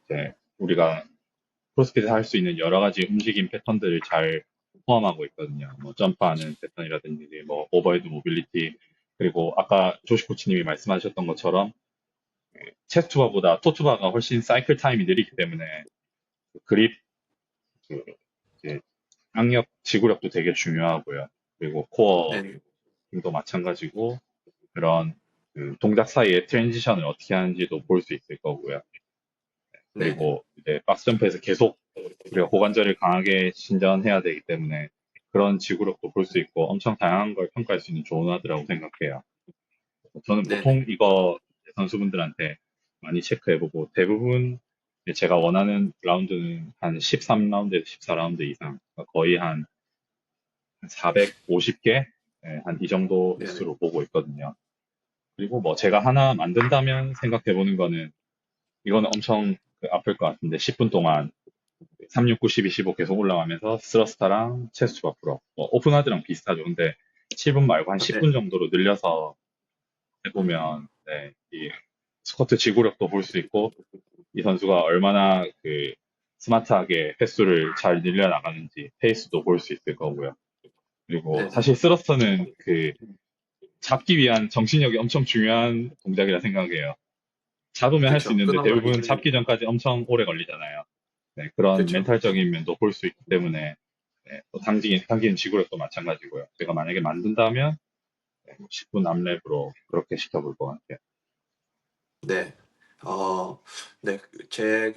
이제 우리가 크로스핏에서 할 수 있는 여러 가지 움직임 패턴들을 잘 포함하고 있거든요. 뭐 점프하는 패턴이라든지 뭐 오버헤드 모빌리티 그리고 아까 조시 코치님이 말씀하셨던 것처럼 체스투바보다 토투바가 훨씬 사이클 타임이 느리기 때문에 그립 그 이제 악력 지구력도 되게 중요하고요. 그리고 코어 네네. 힘도 마찬가지고 그런 그 동작 사이의 트랜지션을 어떻게 하는지도 볼 수 있을 거고요. 네네. 그리고 이제 박스 점프에서 계속 우리가 고관절을 강하게 신전해야 되기 때문에 그런 지구력도 볼 수 있고 엄청 다양한 걸 평가할 수 있는 좋은 와드라고 생각해요. 저는 네네. 보통 이거 선수분들한테 많이 체크해보고 대부분 제가 원하는 라운드는 한 13라운드에서 14라운드 이상 그러니까 거의 한 450개 한 이 정도 네네. 횟수로 보고 있거든요. 그리고 뭐 제가 하나 만든다면 생각해보는 거는 이거는 엄청 아플 것 같은데 10분 동안 369, 12, 15 계속 올라가면서 스러스타랑 체스트 앞으로 뭐 오픈하드랑 비슷하죠. 근데 7분 말고 한 네. 10분 정도로 늘려서 해보면 네, 이 스쿼트 지구력도 볼 수 있고 이 선수가 얼마나 그 스마트하게 횟수를 잘 늘려나가는지 페이스도 볼 수 있을 거고요. 그리고 네네. 사실 스러스터는 그 잡기 위한 정신력이 엄청 중요한 동작이라 생각해요. 잡으면 할 수 그쵸. 있는데 끊어버리기 대부분 잡기 힘드니까. 전까지 엄청 오래 걸리잖아요. 네, 그런 그쵸. 멘탈적인 면도 볼 수 있기 때문에 네, 또 당기는 지구력도 마찬가지고요. 제가 만약에 만든다면 10분 암랩으로 그렇게 시켜볼 것 같아요. 네. 어, 네, 제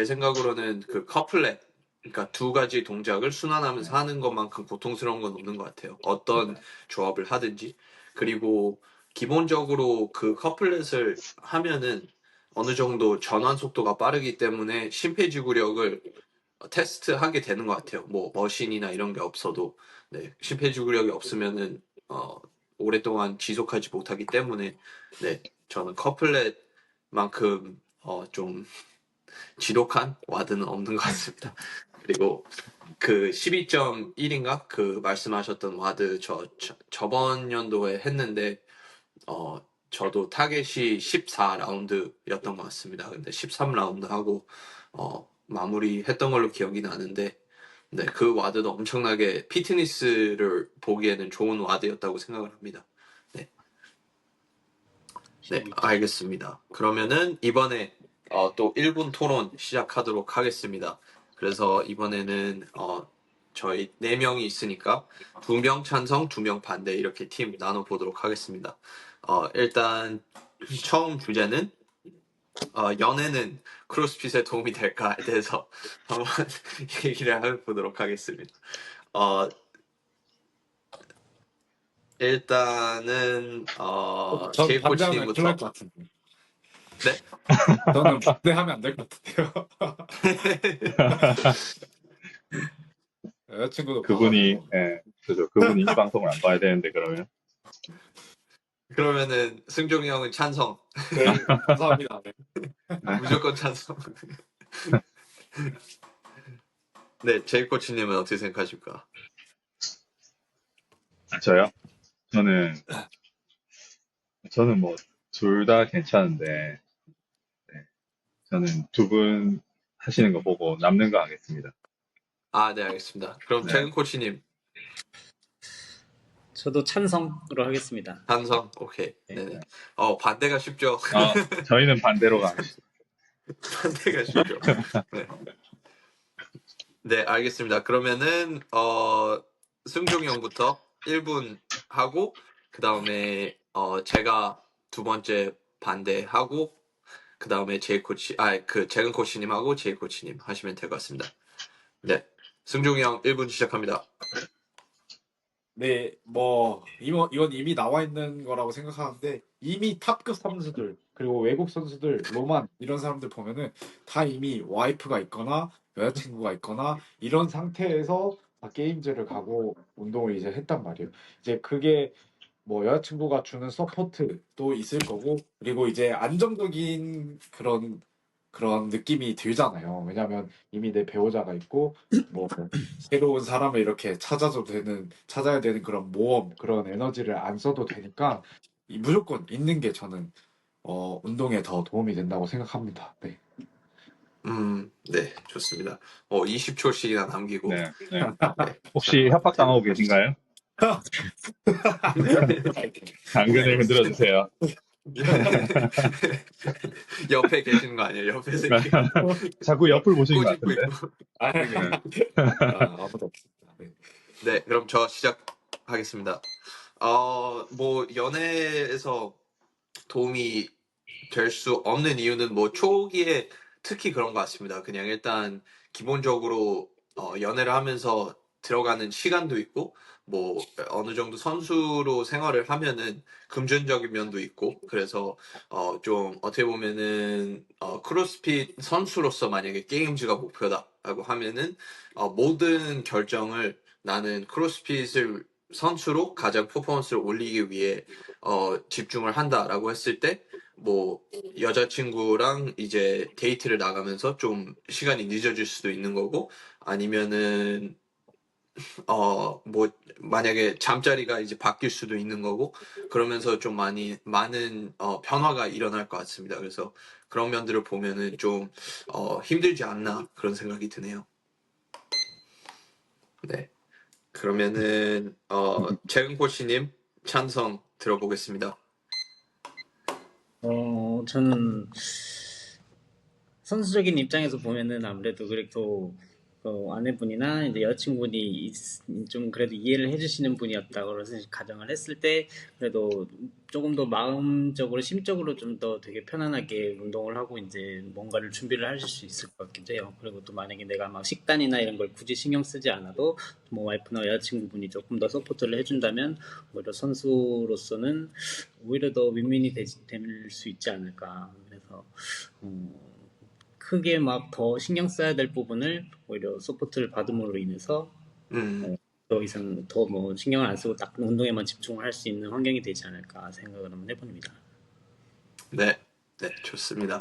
생각으로는 그 커플렛, 그러니까 두 가지 동작을 순환하면서 하는 것만큼 고통스러운 건 없는 것 같아요. 어떤 조합을 하든지. 그리고 기본적으로 그 커플렛을 하면은 어느 정도 전환 속도가 빠르기 때문에 심폐지구력을 테스트하게 되는 것 같아요. 뭐 머신이나 이런 게 없어도 네, 심폐지구력이 없으면은 오랫동안 지속하지 못하기 때문에 네, 저는 커플렛만큼 좀 지독한 와드는 없는 것 같습니다. 그리고 그 12.1인가 그 말씀하셨던 와드 저번 연도에 했는데 저도 타겟이 14라운드였던 것 같습니다. 근데 13라운드 하고 마무리했던 걸로 기억이 나는데 네, 그 와드도 엄청나게 피트니스를 보기에는 좋은 와드였다고 생각을 합니다. 네, 네, 알겠습니다. 그러면은 이번에 또 1분 토론 시작하도록 하겠습니다. 그래서 이번에는 저희 4명이 있으니까 2명 찬성, 2명 반대 이렇게 팀 나눠보도록 하겠습니다. 일단 처음 주제는 연애는 크로스핏에 도움이 될까에 대해서 한번 얘기를 해보도록 하겠습니다. 일단은 전 제이 반대하면 큰일 날 코치님부터. 것 같은데. 네? 저는 반대하면 안 될 것 같아요. 여자친구도 그분이, 봐가지고. 예, 그죠. 그분이 이 방송을 안 봐야 되는데, 그러면. 그러면은 승종이 형은 찬성. 네, 감사합니다. 네. 무조건 찬성. 네, 제이 코치님은 어떻게 생각하십니까? 저요? 저는 뭐, 둘 다 괜찮은데, 네, 저는 두 분 하시는 거 보고 남는 거 하겠습니다. 아, 네, 알겠습니다. 그럼 네. 재근 코치님 저도 찬성으로 하겠습니다. 찬성. 오케이. 네네. 반대가 쉽죠. 저희는 반대로 가겠습니다. 반대가 쉽죠. 네. 네, 알겠습니다. 그러면은 승종이 형부터 1분 하고 그 다음에 제가 두 번째 반대하고 그 다음에 재근 코치님하고 제이 코치님 하시면 될 것 같습니다. 네, 승종이 형 1분 시작합니다. 네, 뭐 이건 이미 나와 있는 거라고 생각하는데 이미 탑급 선수들 그리고 외국 선수들 로만 이런 사람들 보면은 다 이미 와이프가 있거나 여자친구가 있거나 이런 상태에서 다 게임즈를 가고 운동을 이제 했단 말이에요. 이제 그게 뭐 여자친구가 주는 서포트도 있을 거고 그리고 이제 안정적인 그런 느낌이 들잖아요. 왜냐면 이미 내 배우자가 있고 뭐 새로운 사람을 이렇게 찾아야 되는 그런 모험 그런 에너지를 안 써도 되니까 무조건 있는 게 저는 운동에 더 도움이 된다고 생각합니다. 네. 네, 좋습니다. 20초씩이나 남기고. 네, 네. 네, 혹시 자, 협박당하고 계신가요? 당근을 흔들어 주세요. 옆에 계시는 거 아니에요? 옆에서 이렇게 자꾸 옆을 보시는 것 꼬집고 같은데. 있고. 아무도 없습니다. 네. 네, 그럼 저 시작하겠습니다. 뭐 연애에서 도움이 될 수 없는 이유는 뭐 초기에 특히 그런 것 같습니다. 그냥 일단 기본적으로 연애를 하면서 들어가는 시간도 있고 뭐 어느 정도 선수로 생활을 하면은 금전적인 면도 있고 그래서 좀 어떻게 보면은 크로스핏 선수로서 만약에 게임즈가 목표다라고 하면은 모든 결정을 나는 크로스핏을 선수로 가장 퍼포먼스를 올리기 위해 집중을 한다라고 했을 때 뭐 여자친구랑 이제 데이트를 나가면서 좀 시간이 늦어질 수도 있는 거고 아니면은 뭐 만약에 잠자리가 이제 바뀔 수도 있는 거고 그러면서 좀 많은 변화가 일어날 것 같습니다. 그래서 그런 면들을 보면은 좀 힘들지 않나 그런 생각이 드네요. 네. 그러면은 재근 코치님 찬성 들어보겠습니다. 저는 선수적인 입장에서 보면은 아무래도 그래도 아내분이나 이제 여자친구분이 좀 그래도 이해를 해주시는 분이었다고 가정을 했을 때 그래도 조금 더 마음적으로 심적으로 좀 더 되게 편안하게 운동을 하고 이제 뭔가를 준비를 하실 수 있을 것 같기도 해요. 그리고 또 만약에 내가 막 식단이나 이런 걸 굳이 신경 쓰지 않아도 뭐 와이프나 여자친구분이 조금 더 서포트를 해준다면 오히려 선수로서는 오히려 더 윈윈이 될 수 있지 않을까. 그래서 크게 막 더 신경 써야 될 부분을 오히려 서포트를 받음으로 인해서 음, 더 이상 더 뭐 신경을 안 쓰고 딱 운동에만 집중을 할 수 있는 환경이 되지 않을까 생각을 한번 해봅니다. 네, 네, 좋습니다.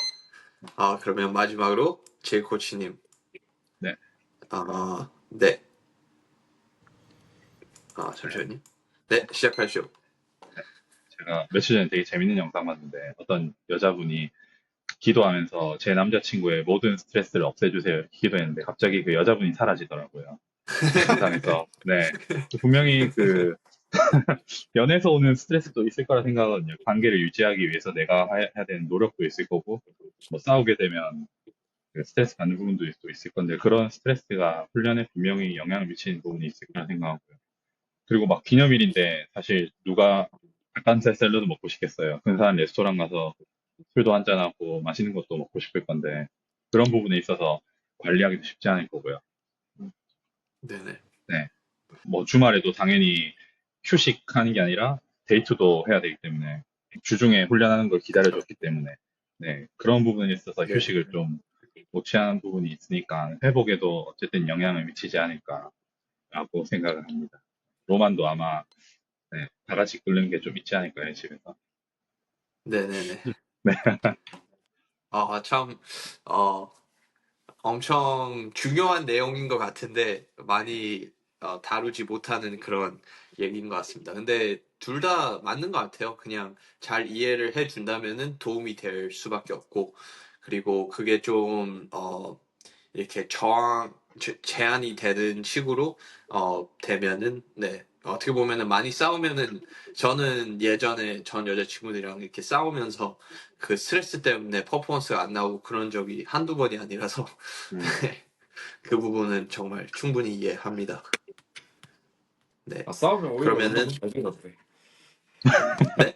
그러면 마지막으로 제이 코치님. 네. 네. 잠시만요. 네, 시작하시죠. 제가 며칠 전에 되게 재밌는 영상 봤는데 어떤 여자분이 기도하면서 제 남자친구의 모든 스트레스를 없애주세요 이렇게 기도했는데 갑자기 그 여자분이 사라지더라고요. 영상에서. 네. 분명히 그 연애에서 오는 스트레스도 있을 거라 생각하거든요. 관계를 유지하기 위해서 내가 해야 되는 노력도 있을 거고, 뭐 싸우게 되면 그 스트레스 받는 부분도 또 있을 건데, 그런 스트레스가 훈련에 분명히 영향을 미치는 부분이 있을 거라 생각하고요. 그리고 막 기념일인데 사실 누가 닭가슴살 샐러드 먹고 싶겠어요. 근사한 레스토랑 가서 술도 한잔하고 맛있는 것도 먹고 싶을 건데, 그런 부분에 있어서 관리하기도 쉽지 않을 거고요. 네네. 네. 뭐 주말에도 당연히 휴식하는 게 아니라 데이트도 해야 되기 때문에 주중에 훈련하는 걸 기다려줬기 때문에 네, 그런 부분에 있어서 네. 휴식을 좀 못 취하는 부분이 있으니까 회복에도 어쨌든 영향을 미치지 않을까라고 생각을 합니다. 로만도 아마 네, 다 같이 끓는 게 좀 있지 않을까요, 집에서? 네네네. 네, 참, 어, 엄청 중요한 내용인 것 같은데 많이 다루지 못하는 그런 얘기인 것 같습니다. 근데 둘 다 맞는 것 같아요. 그냥 잘 이해를 해준다면은 도움이 될 수밖에 없고, 그리고 그게 좀 이렇게 제한이 되는 식으로 되면은 네. 어떻게 보면은 많이 싸우면은 저는 예전에 전 여자친구들이랑 이렇게 싸우면서 그 스트레스 때문에 퍼포먼스가 안 나오고 그런 적이 한두 번이 아니라서 그 부분은 정말 충분히 이해합니다. 네. 싸우면 오히려 그러면은 운동 잘 되던데. 네?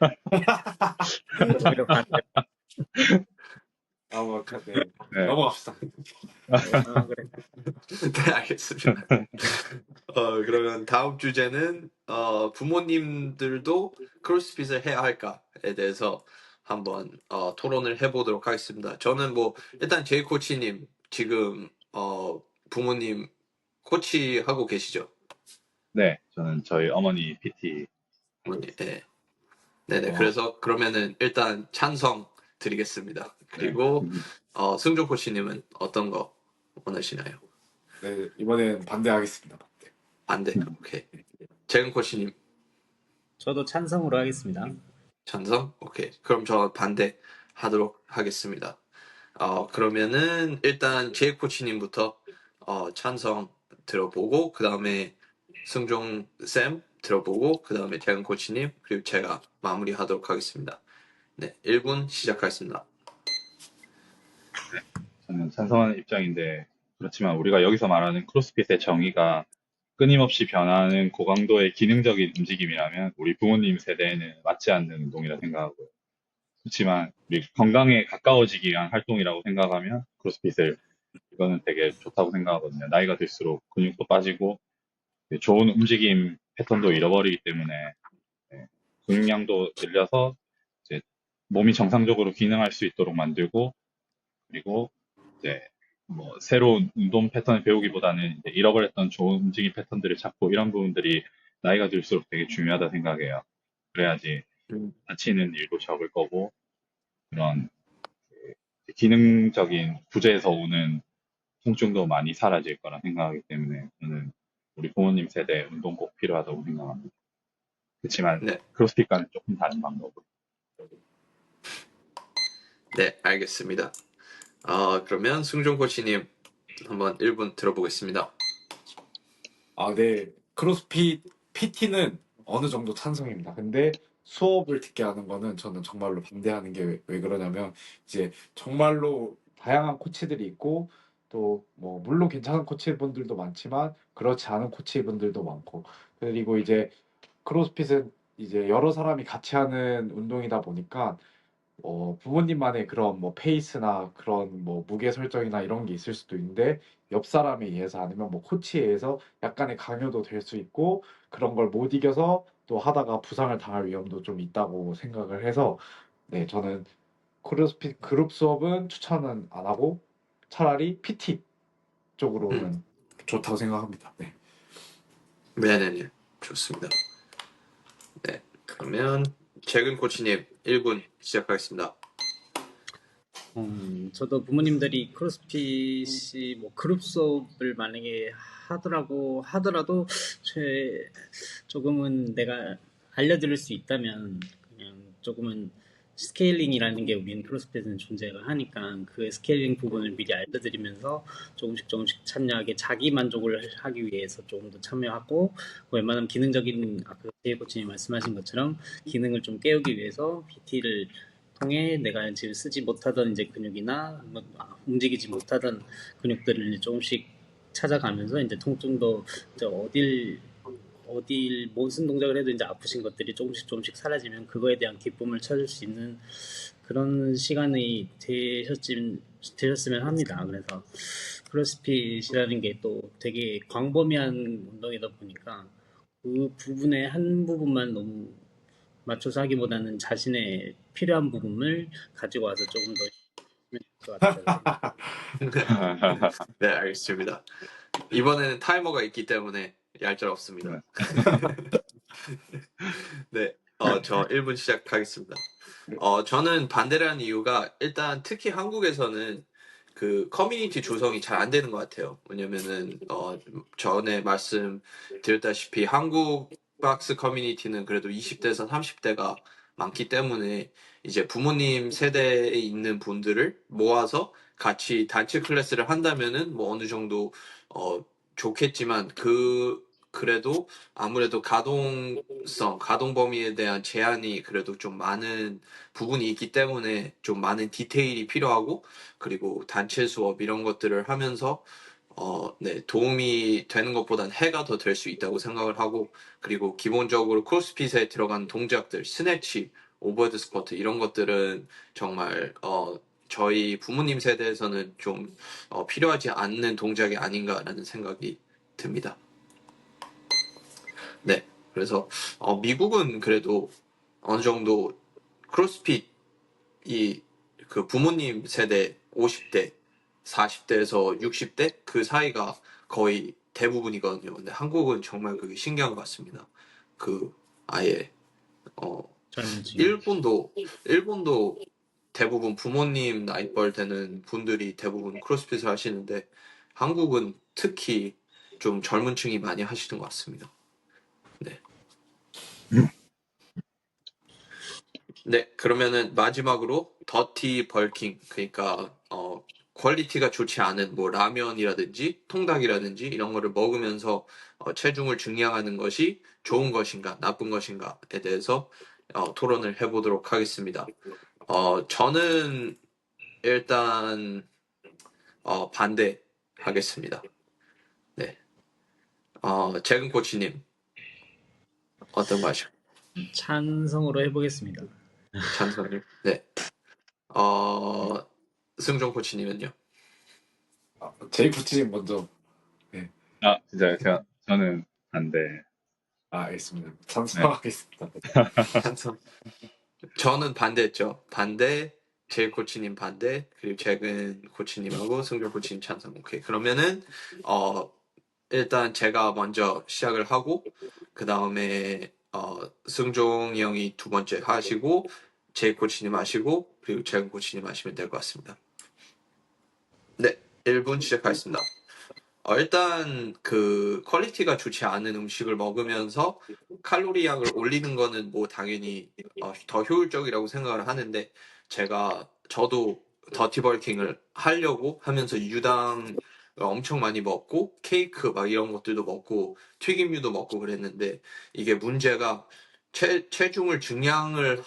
오히려 반대. 뭐, 네. 네, 넘어갑시다. 그래. 네, 알겠습니다. 그러면 다음 주제는 부모님들도 크로스핏을 해야 할까에 대해서 한번 토론을 해보도록 하겠습니다. 저는 뭐 일단 제이 코치님 지금 부모님 코치하고 계시죠? 네, 저는 저희 어머니 PT 하고 부모님, 있습니다. 네. 네네. 와. 그래서 그러면은 일단 찬성 드리겠습니다. 네, 그리고 승종 코치님은 어떤 거 원하시나요? 네, 이번엔 반대하겠습니다. 반대. 반대. 오케이. 재근 코치님 저도 찬성으로 하겠습니다. 찬성? 오케이. 그럼 저 반대하도록 하겠습니다. 그러면은 일단 제이 코치님부터 찬성 들어보고 그 다음에 승종 쌤 들어보고 그 다음에 재근 코치님 그리고 제가 마무리하도록 하겠습니다. 네, 1분 시작하겠습니다. 저는 찬성하는 입장인데 그렇지만 우리가 여기서 말하는 크로스핏의 정의가 끊임없이 변하는 고강도의 기능적인 움직임이라면 우리 부모님 세대에는 맞지 않는 운동이라 생각하고요. 그렇지만 우리 건강에 가까워지기 위한 활동이라고 생각하면 크로스핏을 이거는 되게 좋다고 생각하거든요. 나이가 들수록 근육도 빠지고 좋은 움직임 패턴도 잃어버리기 때문에 네, 근육량도 늘려서 이제 몸이 정상적으로 기능할 수 있도록 만들고 그리고 이제 뭐 새로운 운동 패턴을 배우기보다는 이제 잃어버렸던 좋은 움직임 패턴들을 찾고 이런 부분들이 나이가 들수록 되게 중요하다 생각해요. 그래야지 음, 다치는 일도 적을 거고 그런 기능적인 구제에서 오는 통증도 많이 사라질 거라 생각하기 때문에 저는 우리 부모님 세대 운동 꼭 필요하다고 생각합니다. 그렇지만 네, 크로스핏과는 조금 다른 방법으로. 네, 알겠습니다. 그러면 승종 코치님 한번 1분 들어보겠습니다. 네. 크로스핏 PT는 어느 정도 찬성입니다. 근데 수업을 듣게 하는 거는 저는 정말로 반대하는 게 왜 그러냐면 이제 정말로 다양한 코치들이 있고 또 뭐 물론 괜찮은 코치분들도 많지만 그렇지 않은 코치분들도 많고 그리고 이제 크로스핏은 이제 여러 사람이 같이 하는 운동이다 보니까 부모님만의 그런 뭐 페이스나 그런 뭐 무게 설정이나 이런 게 있을 수도 있는데 옆 사람에 의해서 아니면 뭐 코치에 의해서 약간의 강요도 될 수 있고 그런 걸 못 이겨서 또 하다가 부상을 당할 위험도 좀 있다고 생각을 해서 네, 저는 크로스핏 그룹 수업은 추천은 안 하고 차라리 PT 쪽으로는 좋다고 생각합니다. 네. 네네네. 좋습니다. 네. 그러면 재근 코치님 1분 시작하겠습니다. 저도 부모님들이 크로스핏이 뭐 그룹 수업을 만약에 하더라도 조금은 내가 알려드릴 수 있다면 그냥 조금은 스케일링이라는 게 우리는 크로스핏은 존재가 하니까 그 스케일링 부분을 미리 알려드리면서 조금씩 참여하게 자기 만족을 하기 위해서 조금 더 참여하고 웬만하면 기능적인 아까 제이 코치님 말씀하신 것처럼 기능을 좀 깨우기 위해서 PT를 통해 내가 지금 쓰지 못하던 이제 근육이나 뭐 움직이지 못하던 근육들을 이제 조금씩 찾아가면서 이제 통증도 이제 어딜 무슨 동작을 해도 이제 아프신 것들이 조금씩 사라지면 그거에 대한 기쁨을 찾을 수 있는 그런 시간이 되셨으면 합니다. 그래서 크로스핏이라는 게 또 되게 광범위한 운동이다 보니까 그 부분의 한 부분만 너무 맞춰서 하기보다는 자신의 필요한 부분을 가지고 와서 조금 더 하면 좋을 것 같아요. 네, 알겠습니다. 이번에는 타이머가 있기 때문에 얄짤없습니다. 네, 저 1분 시작하겠습니다. 저는 반대라는 이유가 일단 특히 한국에서는 그 커뮤니티 조성이 잘 안 되는 것 같아요. 왜냐면은 전에 말씀드렸다시피 한국 박스 커뮤니티는 그래도 20대에서 30대가 많기 때문에 이제 부모님 세대에 있는 분들을 모아서 같이 단체 클래스를 한다면은 뭐 어느 정도 좋겠지만 그래도 아무래도 가동 범위에 대한 제한이 그래도 좀 많은 부분이 있기 때문에 좀 많은 디테일이 필요하고 그리고 단체 수업 이런 것들을 하면서 네, 도움이 되는 것보단 해가 더 될 수 있다고 생각을 하고 그리고 기본적으로 크로스핏에 들어간 동작들, 스네치, 오버헤드 스쿼트 이런 것들은 정말 저희 부모님 세대에서는 좀 필요하지 않는 동작이 아닌가라는 생각이 듭니다. 네, 그래서 미국은 그래도 어느 정도 크로스핏이 그 부모님 세대 50대, 40대에서 60대 그 사이가 거의 대부분이거든요. 근데 한국은 정말 그게 신기한 것 같습니다. 그 아예 젊은 층. 일본도 대부분 부모님 나이뻘 되는 분들이 대부분 크로스핏을 하시는데 한국은 특히 좀 젊은 층이 많이 하시는 것 같습니다. 네. 네, 그러면은 마지막으로 더티 벌킹, 그러니까 퀄리티가 좋지 않은 뭐 라면이라든지 통닭이라든지 이런 거를 먹으면서 체중을 증량하는 것이 좋은 것인가, 나쁜 것인가에 대해서 토론을 해보도록 하겠습니다. 저는 일단 반대하겠습니다. 네, 재근 코치님 어떤 거 하시죠? 찬성으로 해보겠습니다. 찬성님. 네. 승종 코치님은요? 제이 코치님 먼저. 진짜 저는 반대. 알겠습니다. 찬성하겠습니다. 찬성. 저는 반대했죠. 반대, 제일 코치님 반대, 그리고 재근 코치님하고 승종 코치님 찬성. 오케이. 그러면은 일단 제가 먼저 시작을 하고 그 다음에 승종이 형이 두 번째 하시고 제이 코치님 하시고 그리고 재근 코치님 하시면 될 것 같습니다. 네, 1분 시작하겠습니다. 일단 그 퀄리티가 좋지 않은 음식을 먹으면서 칼로리 양을 올리는 거는 뭐 당연히 더 효율적이라고 생각을 하는데 저도 더티벌킹을 하려고 하면서 유당 엄청 많이 먹고 케이크 막 이런 것들도 먹고 튀김류도 먹고 그랬는데 이게 문제가 체중을 증량을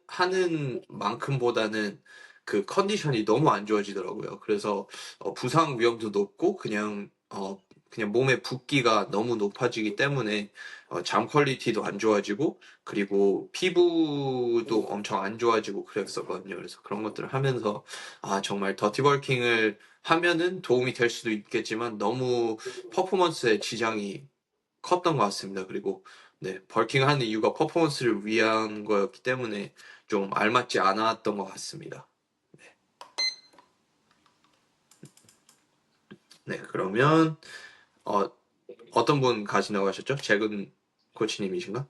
하는 만큼보다는 그 컨디션이 너무 안 좋아지더라고요. 그래서 부상 위험도 높고 그냥 몸의 붓기가 너무 높아지기 때문에 잠 퀄리티도 안 좋아지고 그리고 피부도 엄청 안 좋아지고 그랬었거든요. 그래서 그런 것들을 하면서 정말 더티벌킹을 하면은 도움이 될 수도 있겠지만 너무 퍼포먼스에 지장이 컸던 것 같습니다. 그리고 네, 벌킹하는 이유가 퍼포먼스를 위한 거였기 때문에 좀 알맞지 않았던 것 같습니다. 네, 그러면 어떤 분 가시나고 하셨죠? 재근 코치님이신가?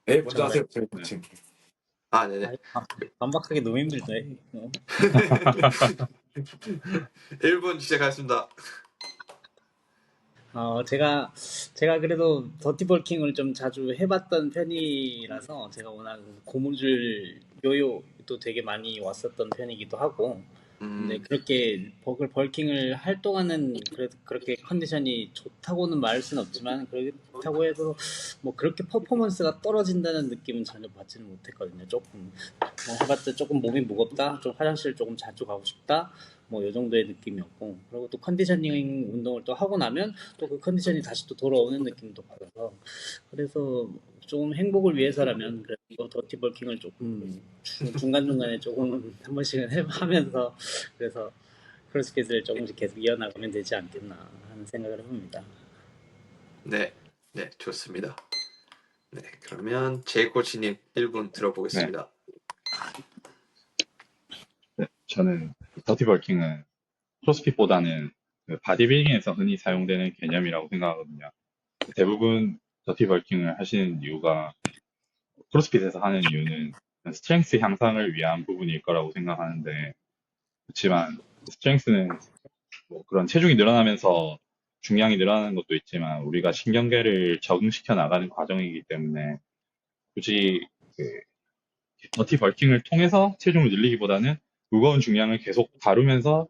네, 먼저 저 하세요, 저희 코치. 네네. 반박하기 너무 힘들네. 1분 시작하겠습니다. 제가 그래도 더티벌킹을 좀 자주 해봤던 편이라서 제가 워낙 고무줄 요요도 되게 많이 왔었던 편이기도 하고 근데 그렇게 벌킹을 할 동안은 그래도 그렇게 컨디션이 좋다고는 말할 수는 없지만 그렇다고 해도 뭐 그렇게 퍼포먼스가 떨어진다는 느낌은 전혀 받지는 못했거든요. 조금 뭐 해봤자 조금 몸이 무겁다, 좀 화장실 조금 자주 가고 싶다, 뭐 이 정도의 느낌이었고 그리고 또 컨디셔닝 운동을 또 하고 나면 또 그 컨디션이 다시 또 돌아오는 느낌도 받아서 그래서 조금 행복을 위해서라면 그래도 더티벌킹을 조금 중간중간에 조금 한 번씩은 하면서 그래서 크로스핏을 조금씩 계속 이어나가면 되지 않겠나 하는 생각을 해봅니다. 네, 네, 좋습니다. 네, 그러면 제 코치님 1분 들어보겠습니다. 네, 저는 더티벌킹은 크로스핏보다는 그 바디빌딩에서 흔히 사용되는 개념이라고 생각하거든요. 대부분 더티벌킹을 하시는 이유가 크로스핏에서 하는 이유는 스트렝스 향상을 위한 부분일 거라고 생각하는데 그렇지만 스트렝스는 뭐 그런 체중이 늘어나면서 중량이 늘어나는 것도 있지만 우리가 신경계를 적응시켜 나가는 과정이기 때문에 굳이 그 더티 벌킹을 통해서 체중을 늘리기보다는 무거운 중량을 계속 다루면서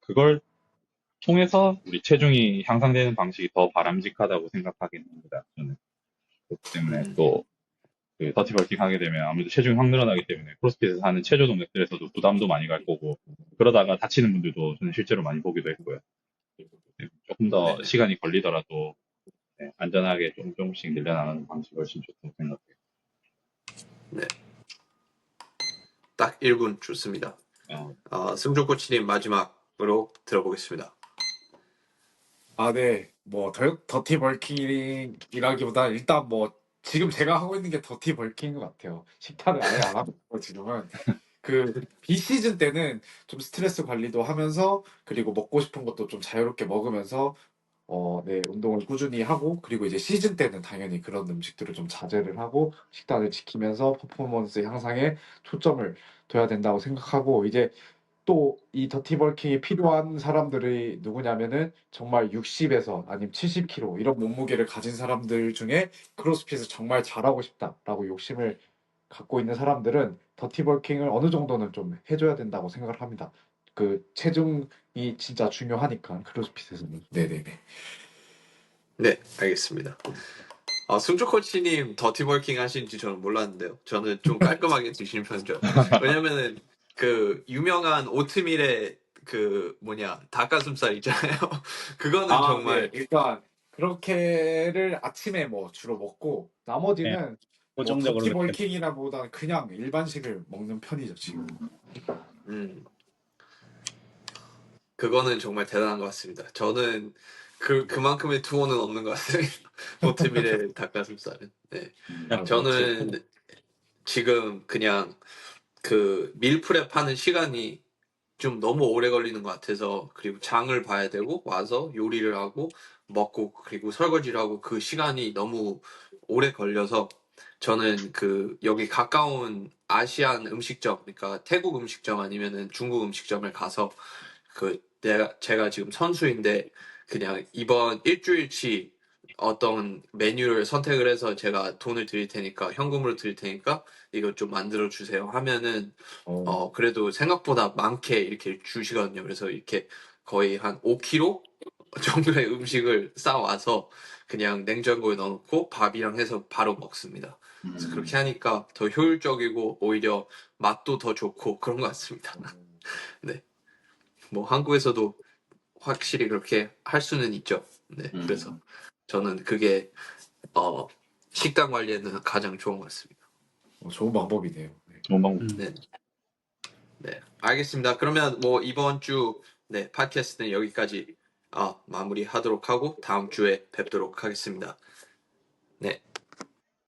그걸 통해서 우리 체중이 향상되는 방식이 더 바람직하다고 생각하긴 합니다. 저는 그렇기 때문에 또 그 더티 벌킹 하게 되면 아무래도 체중이 확 늘어나기 때문에 크로스핏에서 하는 체조 동작들에서도 부담도 많이 갈 거고 그러다가 다치는 분들도 저는 실제로 많이 보기도 했고요. 조금 더 네네. 시간이 걸리더라도 안전하게 조금씩 늘려나가는 방식이 훨씬 좋다고 생각해요. 네. 딱 1분 좋습니다. 승조 코치님 마지막으로 들어보겠습니다. 네. 뭐 더티 벌킹이라기보다 일단 뭐 지금 제가 하고 있는 게 더티 벌킹인 것 같아요. 식단을 아예 안 하고 있고 지금은 그 비시즌 때는 좀 스트레스 관리도 하면서 그리고 먹고 싶은 것도 좀 자유롭게 먹으면서 네, 운동을 꾸준히 하고 그리고 이제 시즌 때는 당연히 그런 음식들을 좀 자제를 하고 식단을 지키면서 퍼포먼스 향상에 초점을 둬야 된다고 생각하고 이제 또 이 더티벌킹이 필요한 사람들이 누구냐면은 정말 60에서 아니면 70kg 이런 몸무게를 가진 사람들 중에 크로스핏을 정말 잘하고 싶다라고 욕심을 갖고 있는 사람들은 더티벌킹을 어느 정도는 좀 해줘야 된다고 생각을 합니다. 그 체중이 진짜 중요하니까 크로스핏에서는. 네네네. 네, 알겠습니다. 승조 코치님 더티벌킹 하시는지 저는 몰랐는데요. 저는 좀 깔끔하게 드시는 편이죠. 왜냐면은 그 유명한 오트밀의 그 닭가슴살 있잖아요. 그거는 정말 네. 일단 그렇게를 아침에 뭐 주로 먹고 네, 나머지는 뭐 고정적으로 그렇게 더티벌킹이라보다는 그냥 일반식을 먹는 편이죠 지금. 음, 그거는 정말 대단한 것 같습니다. 저는 그만큼의 투혼은 없는 것 같습니다. 오트밀의 닭가슴살은. 네. 그냥 저는 지금 그냥 그 밀프렙 하는 시간이 좀 너무 오래 걸리는 것 같아서 그리고 장을 봐야 되고 와서 요리를 하고 먹고 그리고 설거지를 하고 그 시간이 너무 오래 걸려서 저는 그 여기 가까운 아시안 음식점 그러니까 태국 음식점 아니면은 중국 음식점을 가서 제가 지금 선수인데 그냥 이번 일주일치 어떤 메뉴를 선택을 해서 제가 돈을 드릴 테니까 현금으로 드릴 테니까 이거 좀 만들어 주세요 하면은 그래도 생각보다 많게 이렇게 주시거든요. 그래서 이렇게 거의 한 5kg 정도의 음식을 싸와서 그냥 냉장고에 넣어놓고 밥이랑 해서 바로 먹습니다. 그래서 그렇게 하니까 더 효율적이고 오히려 맛도 더 좋고 그런 것 같습니다. 네. 뭐 한국에서도 확실히 그렇게 할 수는 있죠. 네. 그래서 저는 그게 식단 관리에는 가장 좋은 것 같습니다. 좋은 방법이네요. 네. 좋은 방법. 네. 네. 알겠습니다. 그러면 뭐 이번 주 네, 팟캐스트는 여기까지 마무리하도록 하고 다음 주에 뵙도록 하겠습니다. 네.